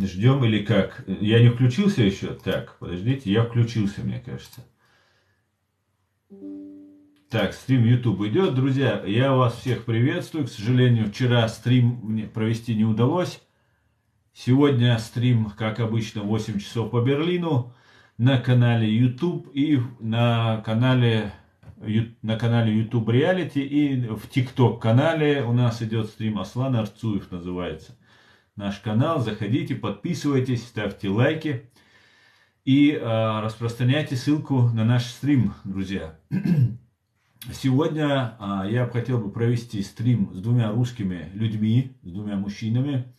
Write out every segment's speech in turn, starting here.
Ждем или как? Я не включился еще? Так, подождите, я включился, мне кажется. Так, стрим YouTube идет. Друзья, я вас всех приветствую. К сожалению, вчера стрим мне провести не удалось. Сегодня стрим, как обычно, в 8 часов по Берлину на канале YouTube и на канале YouTube Reality и в TikTok канале у нас идет стрим. Аслан Арцуев называется наш канал. Заходите, подписывайтесь, ставьте лайки и распространяйте ссылку на наш стрим, друзья. Сегодня я хотел бы провести стрим с двумя русскими людьми, с двумя мужчинами.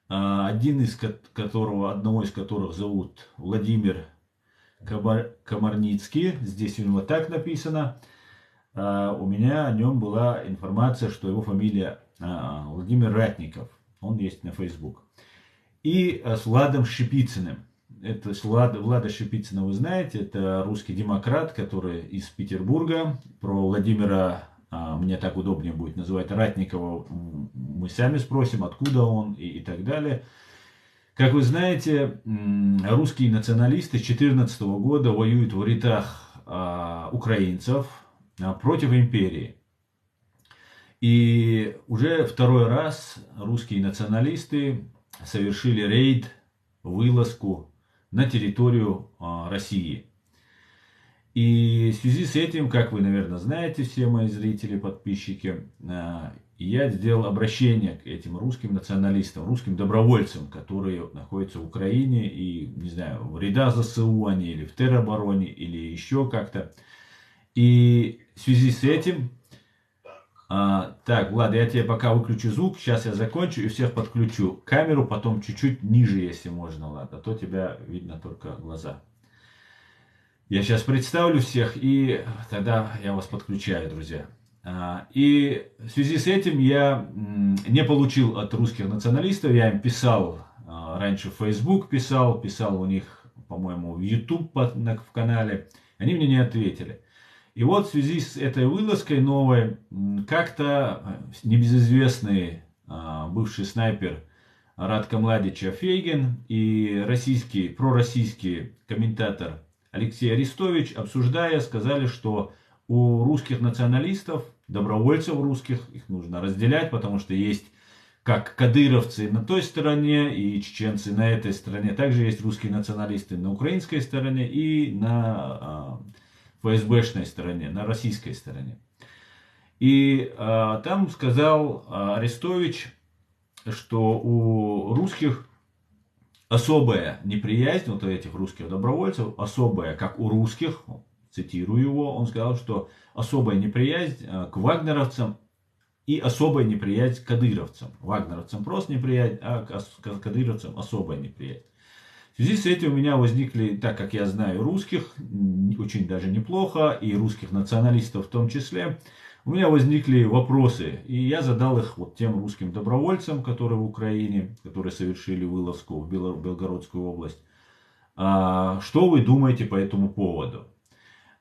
Одного из которых зовут Владимир Комарницкий. Здесь у него так написано. У меня о нем была информация, что его фамилия Владимир Ратников. Он есть на Facebook. И с Владом Шипицыным. Это Влада Шипицына вы знаете, это русский демократ, который из Петербурга. Про Владимира мне так удобнее будет называть Ратникова. Мы сами спросим, откуда он и так далее. Как вы знаете, русские националисты с 2014 года воюют в рядах украинцев против империи. И уже второй раз русские националисты совершили рейд, вылазку на территорию России. И в связи с этим, как вы, наверное, знаете, все мои зрители, подписчики, я сделал обращение к этим русским националистам, русским добровольцам, которые находятся в Украине и, не знаю, в рядах ЗСУ они, или в теробороне, или еще как-то. И в связи с этим... Так, Влад, я тебе пока выключу звук, сейчас я закончу и всех подключу. Камеру потом чуть-чуть ниже, если можно, Влад, а то тебя видно только глаза. Я сейчас представлю всех и тогда я вас подключаю, друзья. И в связи с этим я не получил от русских националистов, я им писал, раньше в Facebook писал у них, по-моему, в YouTube в канале, они мне не ответили. И вот в связи с этой вылазкой новой, как-то небезызвестный бывший снайпер Радко Младича Фейгин и пророссийский комментатор Алексей Арестович, обсуждая, сказали, что у русских националистов, добровольцев русских, их нужно разделять, потому что есть как кадыровцы на той стороне и чеченцы на этой стороне, также есть русские националисты на украинской стороне и на ФСБшной стороне, на российской стороне. И там сказал Арестович, что у русских особая неприязнь, вот у этих русских добровольцев, особая, как у русских, цитирую его, он сказал, что особая неприязнь к вагнеровцам и особая неприязнь к кадыровцам. Вагнеровцам просто неприязнь, а к кадыровцам особая неприязнь. В связи с этим у меня возникли, так как я знаю русских, очень даже неплохо, и русских националистов в том числе, у меня возникли вопросы, и я задал их вот тем русским добровольцам, которые в Украине, которые совершили вылазку в Белгородскую область. Что вы думаете по этому поводу?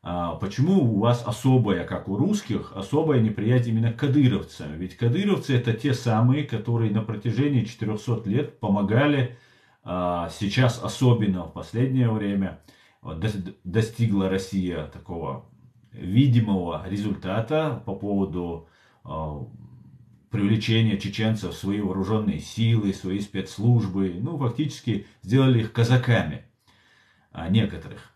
Почему у вас особая, как у русских, особая неприязнь именно к кадыровцам? Ведь кадыровцы это те самые, которые на протяжении 400 лет помогали. Сейчас, особенно в последнее время, достигла Россия такого видимого результата по поводу привлечения чеченцев в свои вооруженные силы, свои спецслужбы. Ну, фактически сделали их казаками, некоторых.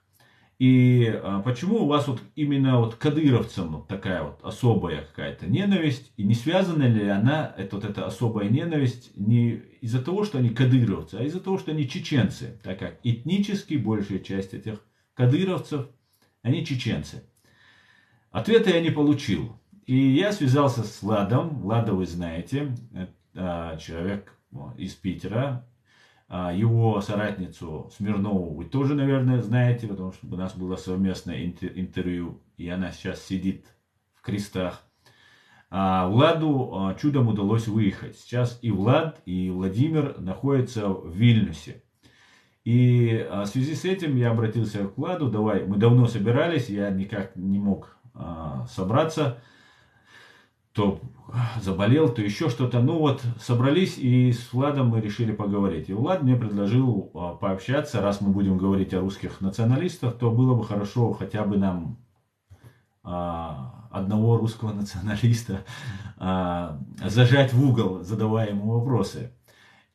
И почему у вас вот именно вот кадыровцам вот такая вот особая какая-то ненависть? И не связана ли она, эта особая ненависть, не из-за того, что они кадыровцы, а из-за того, что они чеченцы? Так как этнически большая часть этих кадыровцев, они чеченцы. Ответа я не получил. И я связался с Владом. Влада вы знаете, это человек из Питера. Его соратницу Смирнову вы тоже, наверное, знаете, потому что у нас было совместное интервью, и она сейчас сидит в крестах. Владу чудом удалось выехать. Сейчас и Влад, и Владимир находятся в Вильнюсе. И в связи с этим я обратился к Владу. Мы давно собирались, я никак не мог собраться. то заболел, то еще что-то. Ну вот собрались и с Владом мы решили поговорить. И Влад мне предложил пообщаться, раз мы будем говорить о русских националистах, то было бы хорошо хотя бы нам одного русского националиста зажать в угол, задавая ему вопросы.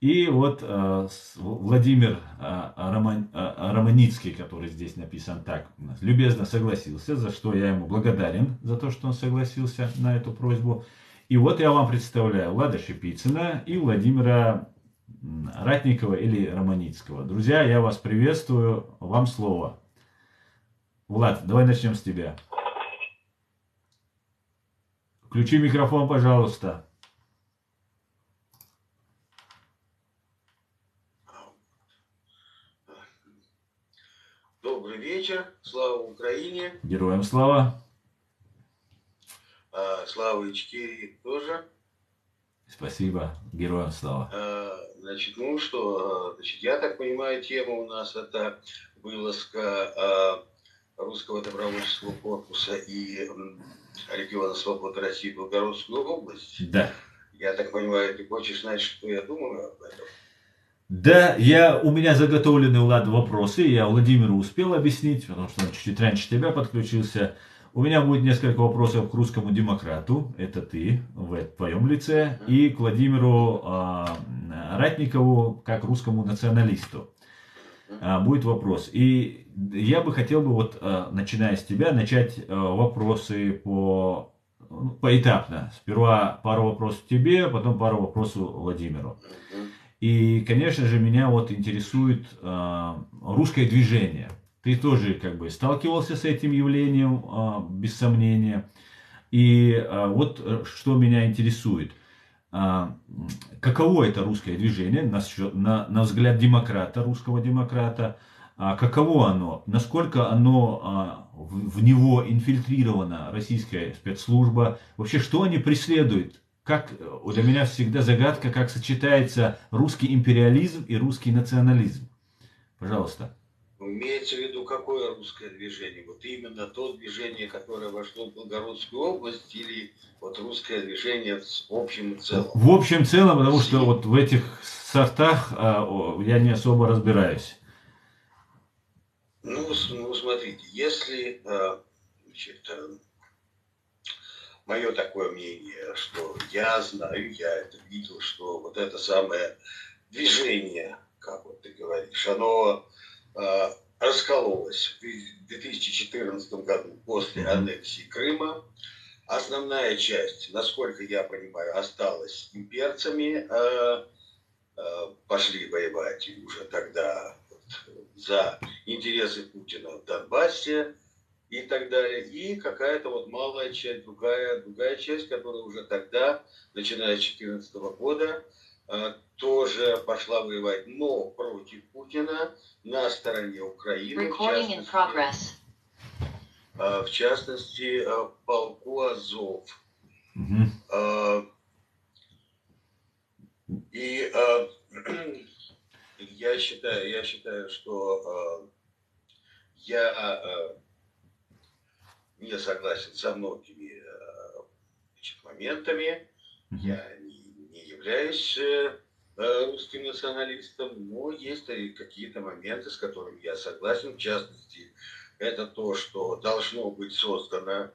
И вот Владимир Романицкий, который здесь написан так, любезно согласился, за что я ему благодарен, за то, что он согласился на эту просьбу. И вот я вам представляю Влада Шипицына и Владимира Ратникова или Романицкого. Друзья, я вас приветствую, вам слово. Влад, давай начнем с тебя. Включи микрофон, пожалуйста. Добрый вечер, слава Украине. Героям слава. Слава Ичкерии тоже. Спасибо, героям слава. Значит, ну что, значит, я так понимаю, тема у нас это вылазка русского добровольческого корпуса и региона свободы России в Белгородскую область. Да. Я так понимаю, ты хочешь знать, что я думаю об этом? Да, у меня заготовлены, Влад, вопросы, я Владимиру успел объяснить, потому что он чуть-чуть раньше тебя подключился. У меня будет несколько вопросов к русскому демократу, это ты, в твоем лице, и к Владимиру Ратникову, как русскому националисту. Будет вопрос. И я бы хотел бы, вот, начиная с тебя, начать вопросы поэтапно. Сперва пару вопросов тебе, потом пару вопросов Владимиру. И, конечно же, меня вот интересует русское движение. Ты тоже как бы сталкивался с этим явлением, без сомнения. И вот что меня интересует. Каково это русское движение, на взгляд демократа, русского демократа, каково оно, насколько оно в него инфильтрирована российская спецслужба, вообще что они преследуют? Как, для меня всегда загадка, как сочетается русский империализм и русский национализм. Пожалуйста. Имеется в виду, какое русское движение? Вот именно то движение, которое вошло в Белгородскую область, или вот русское движение в общем и целом? В общем и целом, потому что вот в этих сортах я не особо разбираюсь. Ну смотрите, если, значит, мое такое мнение, что я знаю, я это видел, что вот это самое движение, как вот ты говоришь, оно раскололось в 2014 году после аннексии Крыма. Основная часть, насколько я понимаю, осталась имперцами, пошли воевать уже тогда за интересы Путина в Донбассе и так далее. И какая-то вот малая часть, другая часть, которая уже тогда, начиная с 2014 года, тоже пошла воевать, но против Путина, на стороне Украины, в частности, полку Азов. И я считаю, что я не согласен со многими моментами. Я не являюсь русским националистом, но есть какие-то моменты, с которыми я согласен. В частности, это то, что должно быть создано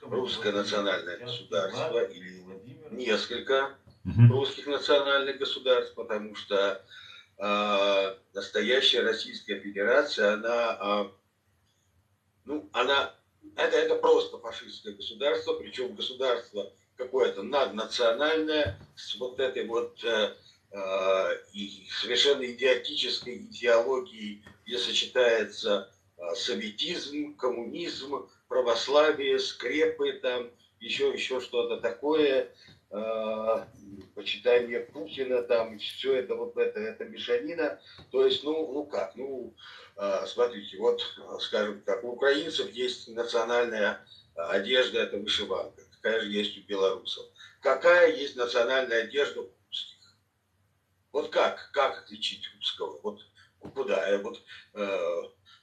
русское национальное государство или несколько русских национальных государств, потому что настоящая Российская Федерация, это просто фашистское государство, причем государство какое-то наднациональное, с вот этой вот и совершенно идиотической идеологией, где сочетается советизм, коммунизм, православие, скрепы, там еще что-то такое, почитание Путина, там все это вот это мешанина. То есть, смотрите, вот, скажем так, у украинцев есть национальная одежда, это вышиванка. Какая же есть у белорусов? Какая есть национальная одежда у русских? Вот как отличить русского? Вот куда?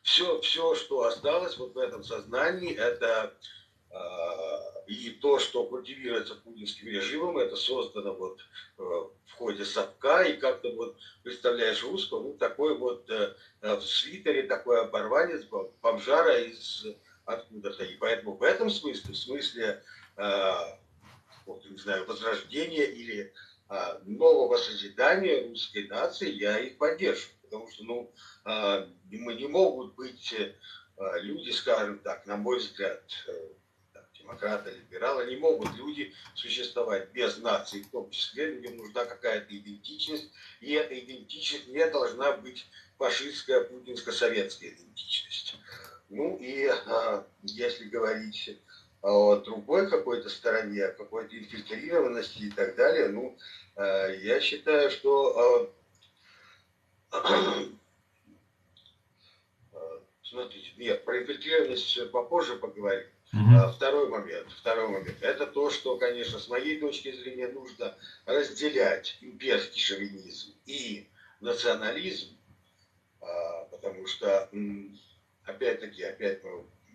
Все, что осталось вот в этом сознании, это И то, что культивируется путинским режимом, это создано вот в ходе совка, и как-то вот представляешь русского, ну такой вот в свитере, такой оборванец, бомжара из откуда-то. И поэтому в этом смысле, в смысле, вот, не знаю, возрождения или нового созидания русской нации, я их поддерживаю. Потому что, ну, мы не могут быть люди, скажем так, на мой взгляд, демократы, либералы, не могут люди существовать без нации, в том числе людям нужна какая-то идентичность, и эта идентичность не должна быть фашистская, путинско-советская идентичность. Ну и если говорить о другой какой-то стороне, о какой-то инфильтрированности и так далее, ну, я считаю, что смотрите, нет, про инфильтрированность попозже поговорим. Второй момент, это то, что, конечно, с моей точки зрения нужно разделять имперский шовинизм и национализм, потому что, опять-таки,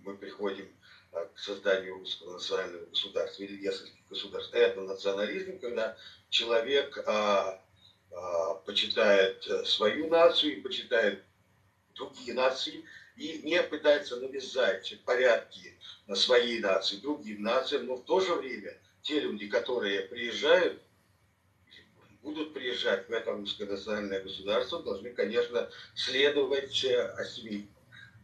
мы приходим к созданию русского национального государства или нескольких государств. Это национализм, когда человек почитает свою нацию и почитает другие нации, и не пытается навязать порядки своей нации другим нациям, но в то же время те люди, которые приезжают, будут приезжать в это русское национальное государство, должны, конечно, следовать,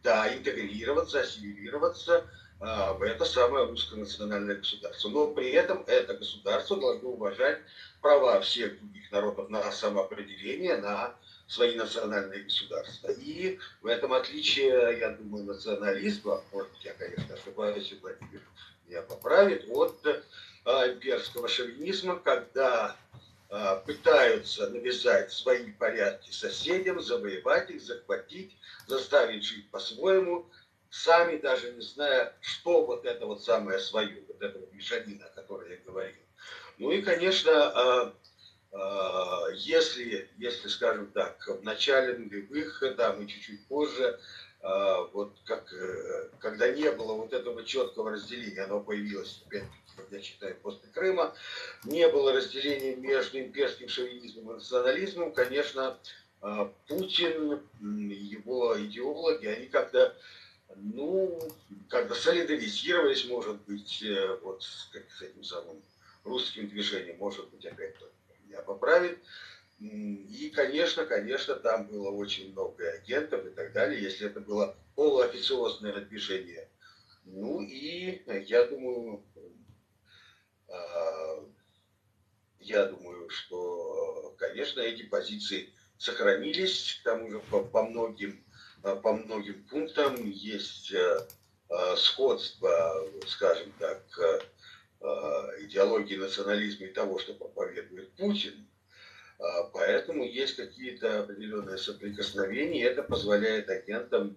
интегрироваться, ассимилироваться в это самое русское национальное государство. Но при этом это государство должно уважать права всех других народов на самоопределение, на свои национальные государства. И в этом отличие, я думаю, национализма, может быть, я, конечно, ошибаюсь, и Владимир меня поправит, от имперского шовинизма, когда пытаются навязать свои порядки соседям, завоевать их, захватить, заставить жить по-своему, сами даже не зная, что вот это вот самое свое, вот это вот мешанина, о которой я говорил. Ну и, конечно, если, скажем так, в начале нулевых, да, мы чуть-чуть позже, вот когда не было вот этого четкого разделения, оно появилось, опять-таки, как я считаю, после Крыма, не было разделения между имперским шовинизмом и национализмом, конечно, Путин, его идеологи, они как-то солидаризировались, может быть, вот с этим самым русским движением, может быть, опять меня поправит. И, конечно, там было очень много агентов и так далее, если это было полуофициозное движение. Ну и я думаю, что, конечно, эти позиции сохранились, к тому же по многим пунктам есть сходство, скажем так, идеологии национализма и того, что проповедует Путин. Поэтому есть какие-то определенные соприкосновения, и это позволяет агентам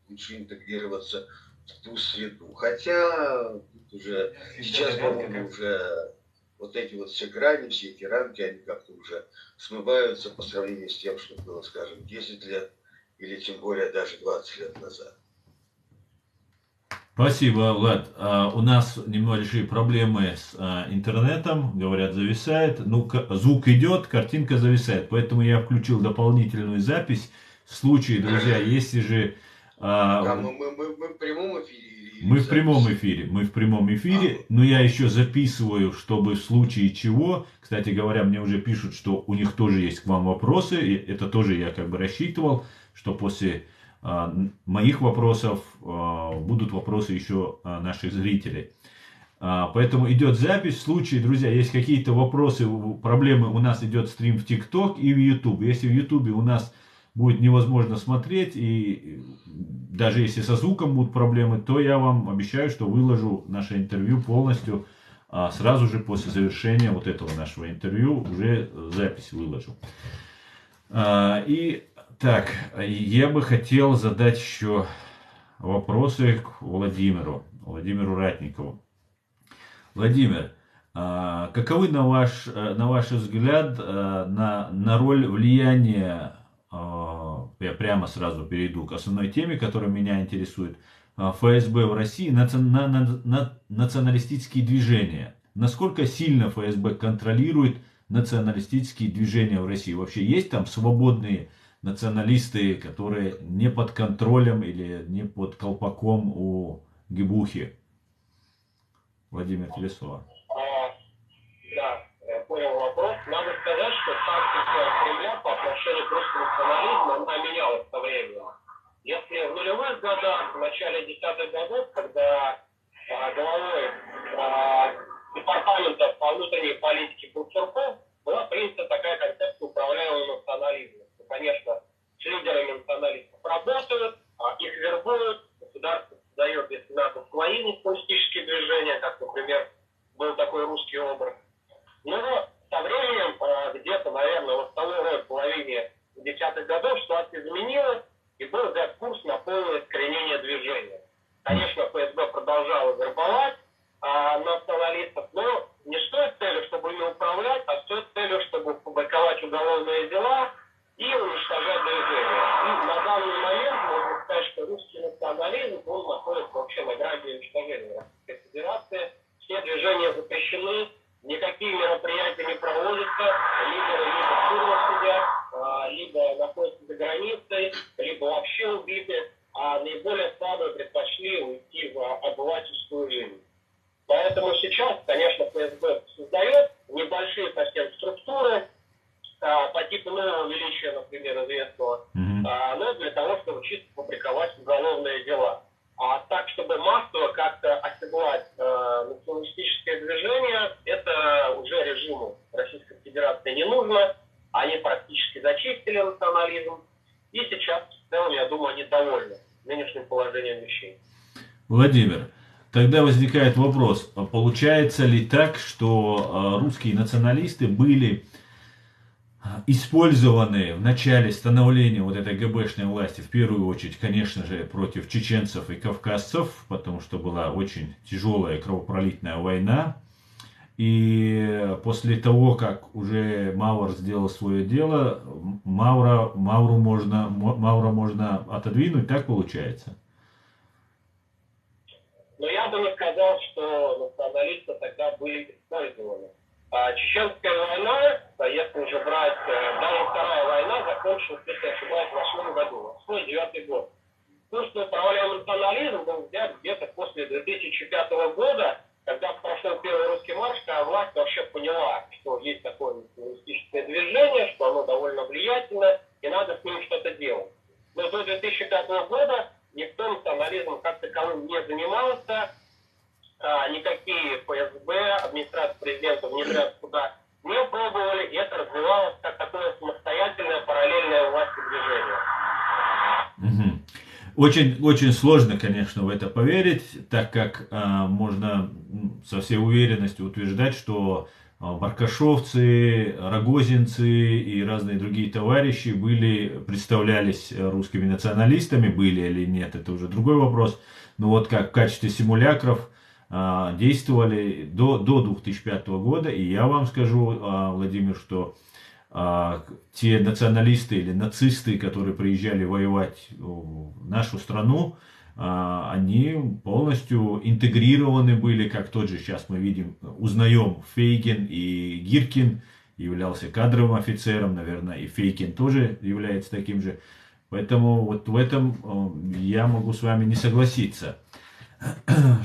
лучше интегрироваться в ту среду. Хотя уже сейчас, по-моему, уже вот эти вот все грани, все эти рамки, они как-то уже смываются по сравнению с тем, что было, скажем, 10 лет или тем более даже 20 лет назад. Спасибо, Влад. У нас небольшие проблемы с интернетом, говорят, зависает. Ну, звук идет, картинка зависает. Поэтому я включил дополнительную запись. В случае, друзья, если же... мы в прямом эфире? Мы в прямом эфире, но я еще записываю, чтобы в случае чего, кстати говоря, мне уже пишут, что у них тоже есть к вам вопросы, и это тоже я как бы рассчитывал, что после моих вопросов будут вопросы еще наших зрителей. Поэтому идет запись. В случае, друзья, есть какие-то вопросы, проблемы, у нас идет стрим в TikTok и в YouTube. Если в YouTube у нас будет невозможно смотреть, и даже если со звуком будут проблемы, то я вам обещаю, что выложу наше интервью полностью сразу же после завершения вот этого нашего интервью, уже запись выложу. И так, я бы хотел задать еще вопросы к Владимиру Ратникову. Владимир, каковы, на ваш взгляд, на роль влияния я прямо сразу перейду к основной теме, которая меня интересует. ФСБ в России, националистические движения. Насколько сильно ФСБ контролирует националистические движения в России? Вообще есть там свободные националисты, которые не под контролем или не под колпаком у ГИБУХи? Владимир, тебе слово. Да, я понял вопрос. Надо сказать, что тактика Кремля по отношению к русскому национализму, она менялась со временем. Если в нулевых годах, в начале десятых годов, когда главой департамента по внутренней политике был Сурков, была принята такая концепция управляемого национализма. Конечно, с лидерами националистов работают, их вербуют, государство создает, если надо, свои националистические движения, как, например, был такой русский образ. Но со временем, где-то, наверное, во второй половине десятых годов ситуация изменилась, и был взят курс на полное искоренение движения. Конечно, ФСБ продолжала вербовать националистов, но не с той целью, чтобы ими управлять, а с той целью, чтобы публиковать уголовные дела и уничтожать движение. И на данный момент можно сказать, что русский национализм, он находится вообще на грани уничтожения Российской Федерации. Все движения запрещены, никакие мероприятия не проводятся, лидеры либо в тюрьмах сидят, либо находятся за границей, либо вообще убиты, а наиболее слабые предпочли уйти в обывательскую жизнь. Поэтому сейчас, конечно, ФСБ создает небольшие совсем структуры, по типу нового величия, например, известного, но для того, чтобы чисто публиковать уголовные дела. А так, чтобы массово как-то оседлать националистическое движение, это уже режиму Российской Федерации не нужно. Они практически зачистили национализм. И сейчас, в целом, я думаю, они довольны нынешним положением вещей. Владимир, тогда возникает вопрос, получается ли так, что русские националисты были использованы в начале становления вот этой ГБшной власти, в первую очередь, конечно же, против чеченцев и кавказцев, потому что была очень тяжелая кровопролитная война. И после того, как уже Мавр сделал свое дело, Мавра можно отодвинуть, так получается? Но я бы не сказал, что националисты тогда были использованы. Чеченская война, если уже брать, даже вторая война, закончилась, если я ошибаюсь, в 2008 году, 2008-2009 год. То, что управляемый национализм был взят где-то после 2005 года, когда прошел первый русский марш, когда власть вообще поняла, что есть такое националистическое движение, что оно довольно влиятельно, и надо с ним что-то делать. Но до 2005 года никто национализмом как таковым не занимался, никакие ФСБ, администрация президента внедряться туда не пробовали, и это развивалось как такое самостоятельное параллельное власти движение. Очень, очень сложно, конечно, в это поверить, так как можно со всей уверенностью утверждать, что баркашовцы, рогозинцы и разные другие товарищи представлялись русскими националистами, были или нет, это уже другой вопрос. Но вот как в качестве симулякров действовали до 2005 года, и я вам скажу, Владимир, что те националисты или нацисты, которые приезжали воевать в нашу страну, они полностью интегрированы были, как тот же сейчас мы видим, узнаем Фейгин и Гиркин являлся кадровым офицером, наверное, и Фейгин тоже является таким же. Поэтому вот в этом я могу с вами не согласиться,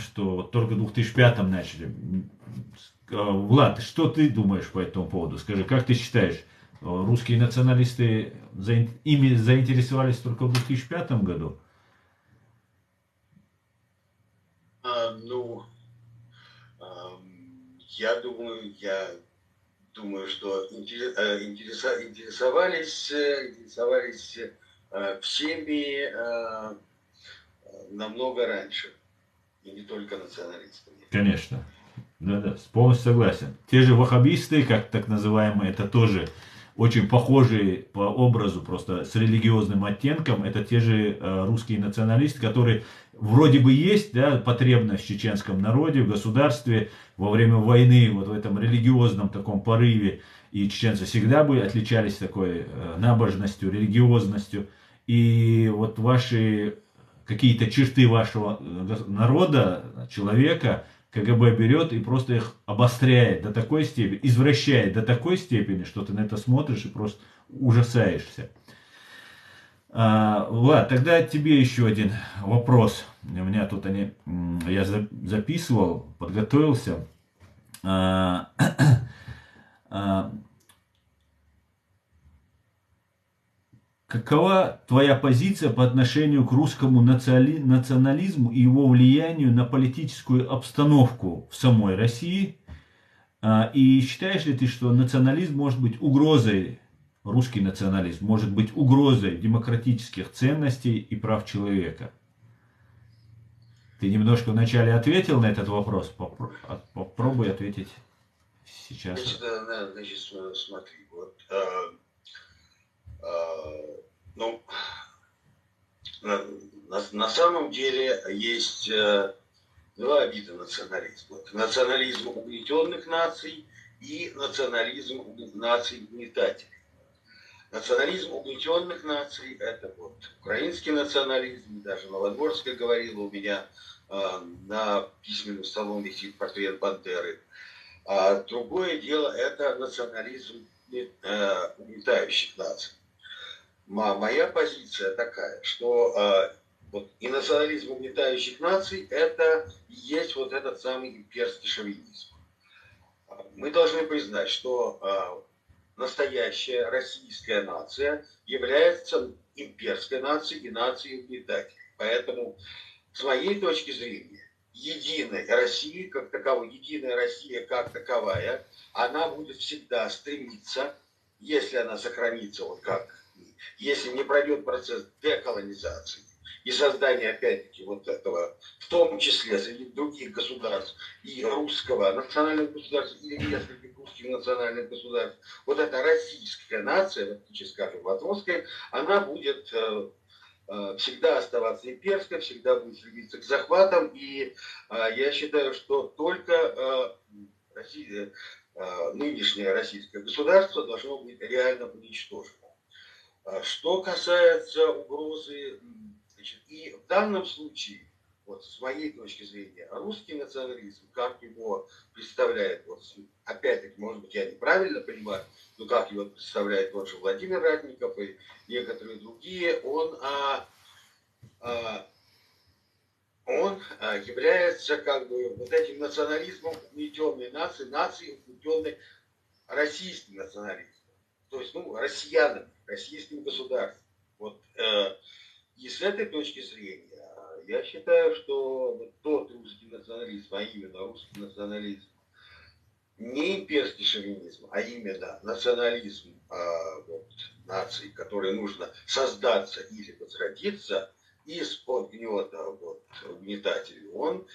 что вот только в 2005 начали. Влад, что ты думаешь по этому поводу? Скажи, как ты считаешь, русские националисты ими заинтересовались только в 2005 году? Я думаю, что интересовались всеми намного раньше. И не только националистами. Конечно. Да, полностью согласен. Те же ваххабисты, как так называемые, это тоже очень похожие по образу, просто с религиозным оттенком. Это те же русские националисты, которые вроде бы есть, да, потребность в чеченском народе, в государстве, во время войны, вот в этом религиозном таком порыве. И чеченцы всегда бы отличались такой набожностью, религиозностью. и вот ваши какие-то черты вашего народа, человека, КГБ берет и просто их обостряет до такой степени, извращает до такой степени, что ты на это смотришь и просто ужасаешься. Влад, тогда тебе еще один вопрос. У меня тут я записывал, подготовился. Какова твоя позиция по отношению к русскому национализму и его влиянию на политическую обстановку в самой России? И считаешь ли ты, что национализм может быть угрозой, русский национализм может быть угрозой демократических ценностей и прав человека? Ты немножко вначале ответил на этот вопрос. Попробуй ответить сейчас. Значит, смотри, вот, ну, на самом деле есть два вида национализма. Национализм угнетенных наций и национализм наций угнетателей. Национализм угнетенных наций – это вот украинский национализм, даже Новодворская говорила, у меня на письменном столом висит портрет Бандеры. А другое дело – это национализм угнетающих наций. Моя позиция такая, что вот, и национализм угнетающих наций – это и есть вот этот самый имперский шовинизм. Мы должны признать, что настоящая российская нация является имперской нацией и нацией угнетателей. Поэтому, с моей точки зрения, единой России как таковой, единая Россия как таковая, она будет всегда стремиться, если она сохранится, вот как, если не пройдет процесс деколонизации и создания, опять-таки, вот этого, в том числе среди других государств, и русского национального государства, или нескольких русских национальных государств, вот эта российская нация, в отличие, скажем, от русской, она будет всегда оставаться имперской, всегда будет стремиться к захватам, и я считаю, что только нынешнее российское государство должно быть реально уничтожено. Что касается угрозы, значит, и в данном случае, вот с моей точки зрения, русский национализм, как его представляет, вот, опять-таки, может быть, я неправильно понимаю, но как его представляет тот же Владимир Ратников и некоторые другие, он является как бы вот этим национализмом угнетенной нации, нацией угнетенной российским национализмом. То есть, ну, россиянами, российским государством. Вот, и с этой точки зрения я считаю, что вот тот русский национализм, а именно русский национализм, не имперский шовинизм, а именно национализм вот, нации, которой нужно создаться или возродиться из-под гнета вот, угнетателей, он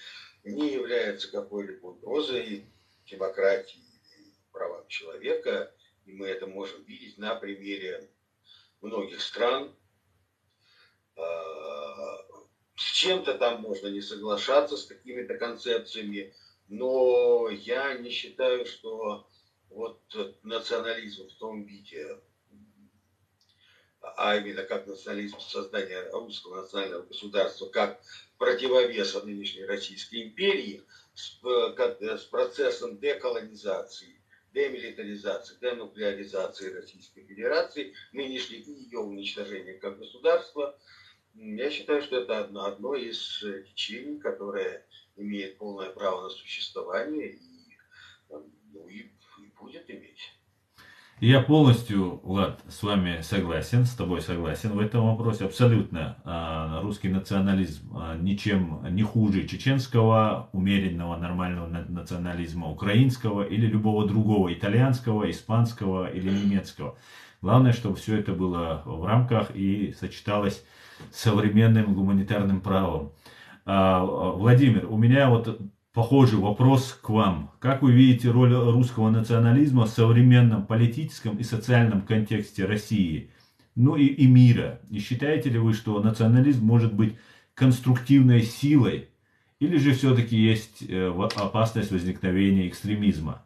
не является какой-либо угрозой демократии и правам человека. И мы это можем видеть на примере многих стран. С чем-то там можно не соглашаться, с какими-то концепциями, но я не считаю, что вот национализм в том виде, а именно как национализм создания русского национального государства, как противовеса нынешней Российской империи с процессом деколонизации, демилитаризации, денуклеаризации Российской Федерации, нынешней и ее уничтожения как государства, я считаю, что это одно из течений, которое имеет полное право на существование и будет иметь. Я полностью, Влад, с вами согласен, с тобой согласен в этом вопросе. Абсолютно русский национализм ничем не хуже чеченского, умеренного, нормального национализма, украинского или любого другого, итальянского, испанского или немецкого. Главное, чтобы все это было в рамках и сочеталось с современным гуманитарным правом. Владимир, у меня вот похожий вопрос к вам. Как вы видите роль русского национализма в современном политическом и социальном контексте России, ну и мира? И считаете ли вы, что национализм может быть конструктивной силой, или же все-таки есть опасность возникновения экстремизма?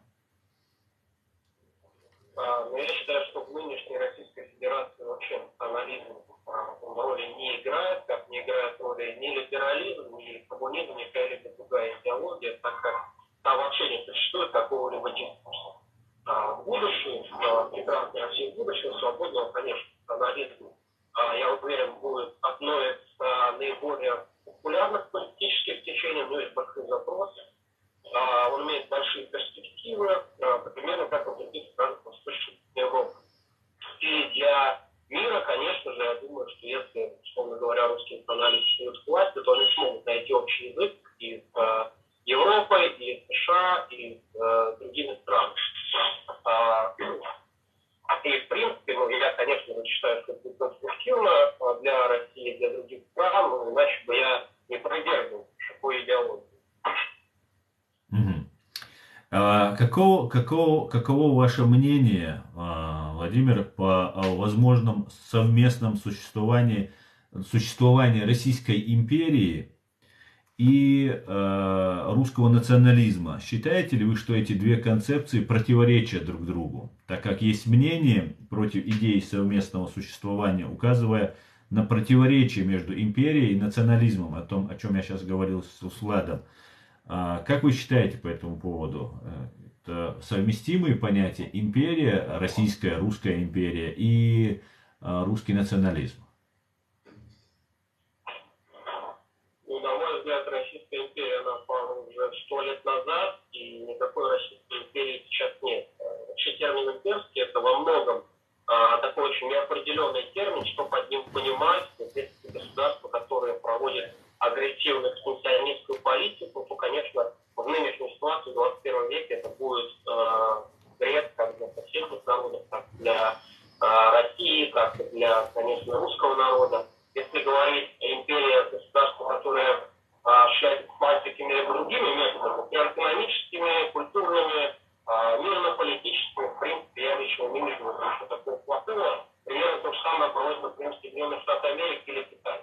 Я считаю, что в нынешней Российской Федерации вообще национализм будет одной из наиболее популярных политических течений, но есть большой запрос. Он имеет большие перспективы, примерно как и в других странах Восточной Европы. И для мира, конечно же, я думаю, что если, условно говоря, русские националисты придут к власти, то они смогут найти общий язык и с Европой, и с США, и с другими странами. И, в принципе, я, конечно же, считаю, что это будет конструктивно для России, для других стран, но иначе бы я не придерживался такой идеологии. Каково ваше мнение, Владимир, по возможном совместном существовании Российской империи и русского национализма? Считаете ли вы, что эти две концепции противоречат друг другу, так как есть мнение против идеи совместного существования, указывая на противоречие между империей и национализмом, о том, о чем я сейчас говорил с Усладом? Как вы считаете по этому поводу? Это совместимые понятия: империя, российская, русская империя и русский национализм? Ну, на мой взгляд, Российская империя, она пала уже 100 лет назад, и никакой Российской империи сейчас нет. Вообще термин имперский — это во многом такой очень неопределенный термин, что под ним понимать. Если государство, которое проводит агрессивную экспансионистскую политику, то, конечно, в нынешней ситуации, в 21 веке, это будет бред как для соседних народов, так и для России, как и для, конечно, русского народа. Если говорить о империи, государства, которые осуществляют экспансию или другими методами, например, экономическими, культурными, мирно-политическими, в принципе, я лично не вижу ничего такого плохого. Примерно то же самое проводят, например, Соединенные Штаты Америки или Китай.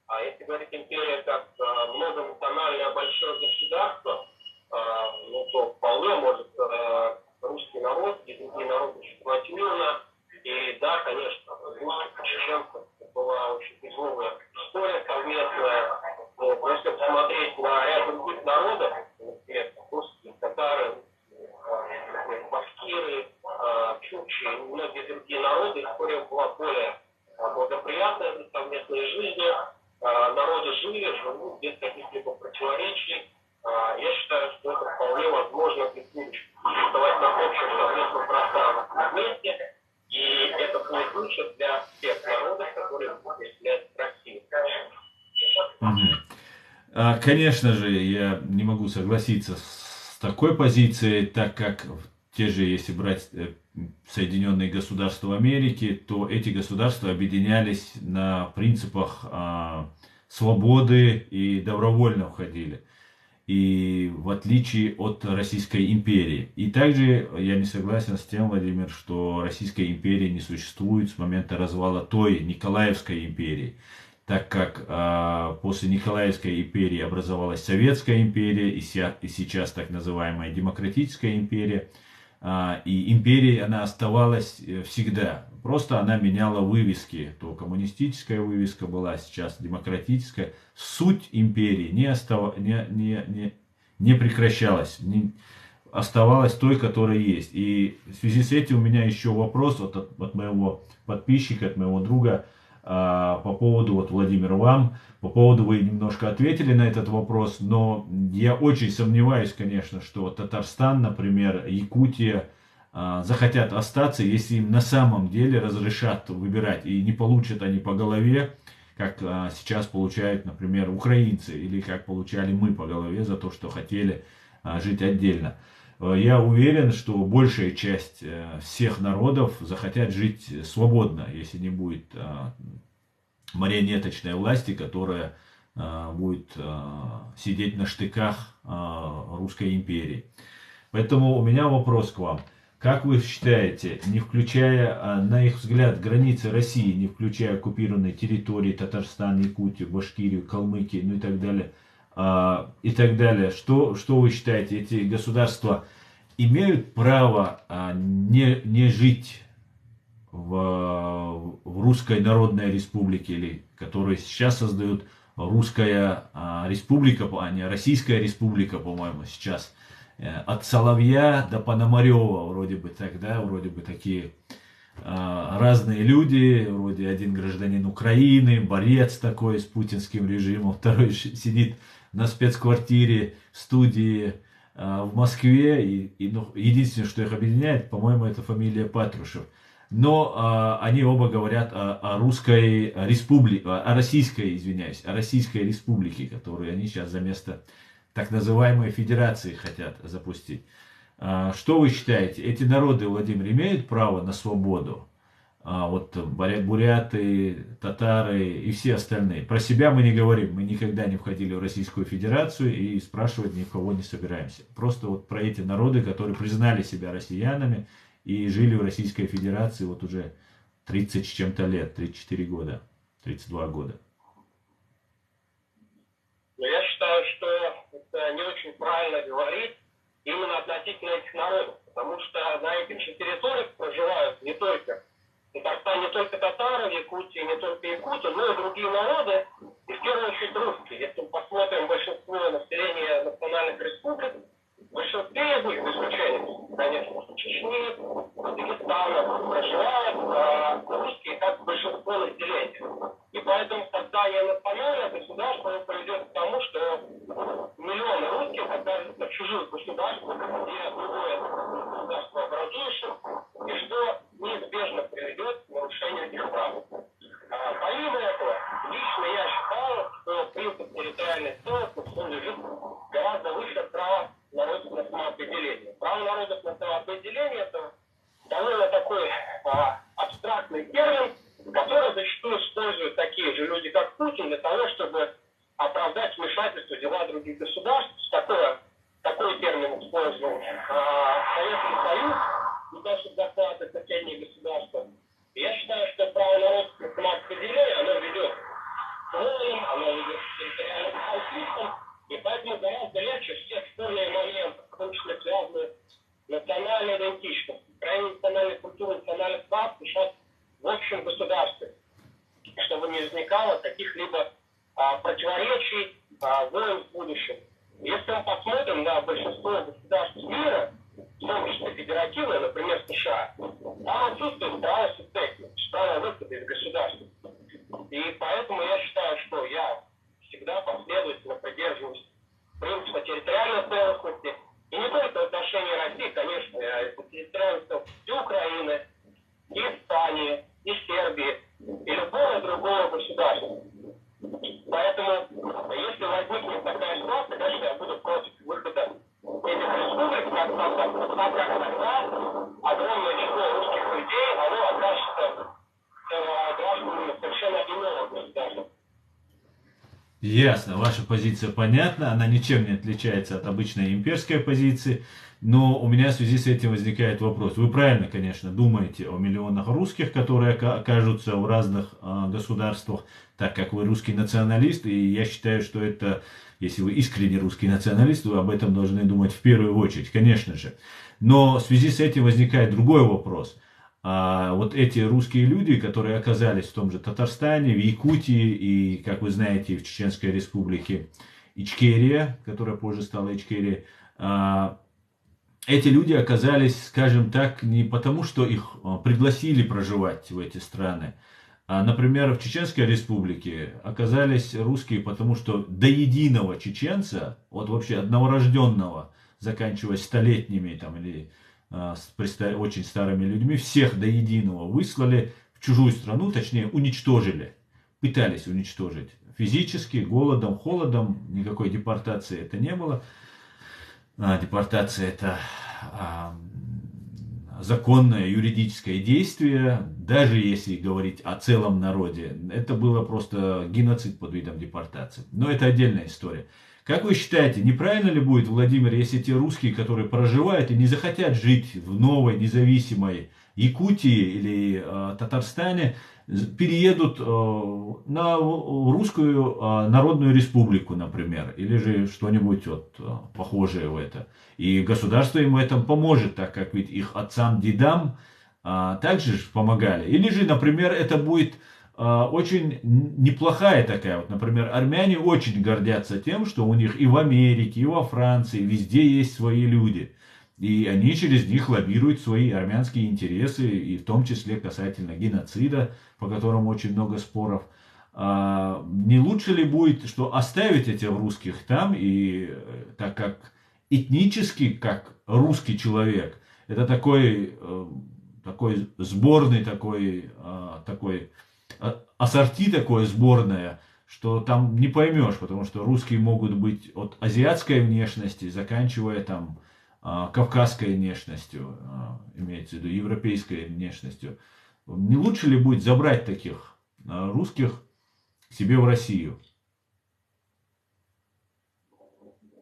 А если говорить империя как многонациональное большое государство, ну, то вполне может русский народ и другие народы существовать мирно. И да, конечно, русских чеченцев была очень тяжелая история совместная. Но если посмотреть на ряд других народов, например, русские татары, башкиры, чукчи и многие другие народы, история была более благоприятная для совместной жизни. Народы живут без каких-либо противоречий. Я считаю, что это вполне возможно и будущем. Существовать на общем совместном пространстве вместе. И это будет лучше для всех народов, которые будут являться Россией. Конечно же, я не могу согласиться с такой позицией, так как те же, если брать Соединенные Государства Америки, то эти государства объединялись на принципах свободы и добровольно входили. И в отличие от Российской империи. И также я не согласен с тем, Владимир, что Российской империи не существует с момента развала той Николаевской империи. Так как после Николаевской империи образовалась Советская империя и сейчас так называемая Демократическая империя. И империей она оставалась всегда. Просто она меняла вывески. То коммунистическая вывеска была, сейчас демократическая. Суть империи не прекращалась. Оставалась той, которая есть. И в связи с этим у меня еще вопрос от моего подписчика, от моего друга по поводу, Владимир, вам, по поводу, вы немножко ответили на этот вопрос, но я очень сомневаюсь, конечно, что Татарстан, например, Якутия захотят остаться, если им на самом деле разрешат выбирать и не получат они по голове, как сейчас получают, например, украинцы, или как получали мы по голове за то, что хотели жить отдельно. Я уверен, что большая часть всех народов захотят жить свободно, если не будет марионеточной власти, которая будет сидеть на штыках Русской империи. Поэтому у меня вопрос к вам. Как вы считаете, не включая, на их взгляд, границы России, не включая оккупированные территории Татарстан, Якутию, Башкирию, Калмыкию, ну и так далее, что вы считаете, эти государства имеют право не жить в Русской Народной Республике, или которую сейчас создают Русская Республика, а не Российская Республика, по-моему, сейчас? От Соловья до Пономарева вроде бы так, да, вроде бы такие разные люди, вроде один гражданин Украины, борец такой с путинским режимом, второй сидит на спецквартире в студии в Москве, ну, единственное, что их объединяет, по-моему, это фамилия Патрушев. Но они оба говорят о русской республике, о российской, извиняюсь, о российской республике, которую они сейчас за место так называемой федерации хотят запустить. Что вы считаете, эти народы, Владимир, имеют право на свободу? Вот буряты, татары и все остальные. Про себя мы не говорим, мы никогда не входили в Российскую Федерацию и спрашивать ни у кого не собираемся. Просто вот про эти народы, которые признали себя россиянами и жили в Российской Федерации вот уже 30 с чем-то лет, 34 года, 32 года. Но я считаю, что это не очень правильно говорить именно относительно этих народов, потому что на этих же территориях проживают не только в Татарстане, не только татары, в Якутии, не только якуты, но и другие народы, и в первую очередь русские. Если мы посмотрим большинство населения национальных республик, в большинстве из них, без исключения, конечно, Чечни, Дагестана, проживают русские как большинство населения. И поэтому создание национального государства приведет к тому, что миллионы русских окажутся в чужих государствах, где другое государство образующим, и что неизбежно приведет к нарушению этих прав. Помимо этого, лично я считаю, что принцип территориальной целостности он лежит гораздо выше права народов на самоопределение. Право народов на самоопределение – это довольно такой абстрактный термин, который зачастую используют такие же люди, как Путин, для того, чтобы оправдать вмешательство в дела других государств. Такой термин использовал Советский Союз, для того, чтобы захватывать соседние государства. И я считаю, что право народов на самоопределение, оно ведет к войнам, оно ведет к территориальным конфликтам, и поэтому гораздо легче все спорные моменты, в том числе связанные с национальной идентичностью, крайней национальной культурой, национальных прав, решать в общем государстве, чтобы не возникало каких-либо противоречий, войн в будущем. Если мы посмотрим на большинство государств мира, в том числе федеративные, например, США, там отсутствует право субъектности, право выхода из государства. И поэтому я считаю, что я всегда последовательно придерживаюсь принципа территориальной целостности, и не только в отношении России, конечно, а это территориальная целостность и Украины, и Испании, и Сербии, и любого другого государства. Поэтому, если возникнет такая ситуация, конечно, я буду против выхода этих республик, так как тогда огромное число русских людей, оно окажется гражданами совершенно иного государства. Ясно, ваша позиция понятна, она ничем не отличается от обычной имперской позиции, но у меня в связи с этим возникает вопрос. Вы правильно, конечно, думаете о миллионах русских, которые окажутся в разных государствах, так как вы русский националист, и я считаю, что это, если вы искренне русский националист, вы об этом должны думать в первую очередь, конечно же. Но в связи с этим возникает другой вопрос. Вот эти русские люди, которые оказались в том же Татарстане, в Якутии и, как вы знаете, в Чеченской республике Ичкерия, которая позже стала Ичкерией, эти люди оказались, скажем так, не потому, что их пригласили проживать в эти страны. Например, в Чеченской республике оказались русские, потому что до единого чеченца, вот вообще одного рожденного, заканчивая столетними там, или с очень старыми людьми, всех до единого выслали в чужую страну, точнее уничтожили, пытались уничтожить физически, голодом, холодом, никакой депортации это не было. Депортация это законное юридическое действие, даже если говорить о целом народе, это было просто геноцид под видом депортации. Но это отдельная история. Как вы считаете, неправильно ли будет, Владимир, если те русские, которые проживают и не захотят жить в новой независимой Якутии или Татарстане, переедут на Русскую Народную Республику, например, или же что-нибудь вот похожее в это. И государство им в этом поможет, так как ведь их отцам, дедам также помогали. Или же, например, это будет очень неплохая такая. Вот, например, армяне очень гордятся тем, что у них и в Америке, и во Франции, везде есть свои люди. И они через них лоббируют свои армянские интересы, и в том числе касательно геноцида, по которому очень много споров. Не лучше ли будет, что оставить этих русских там, и так как этнически, как русский человек, это такой сборный, такой ассорти такое сборное, что там не поймешь, потому что русские могут быть от азиатской внешности, заканчивая там кавказской внешностью, имеется в виду европейской внешностью. Не лучше ли будет забрать таких русских к себе в Россию?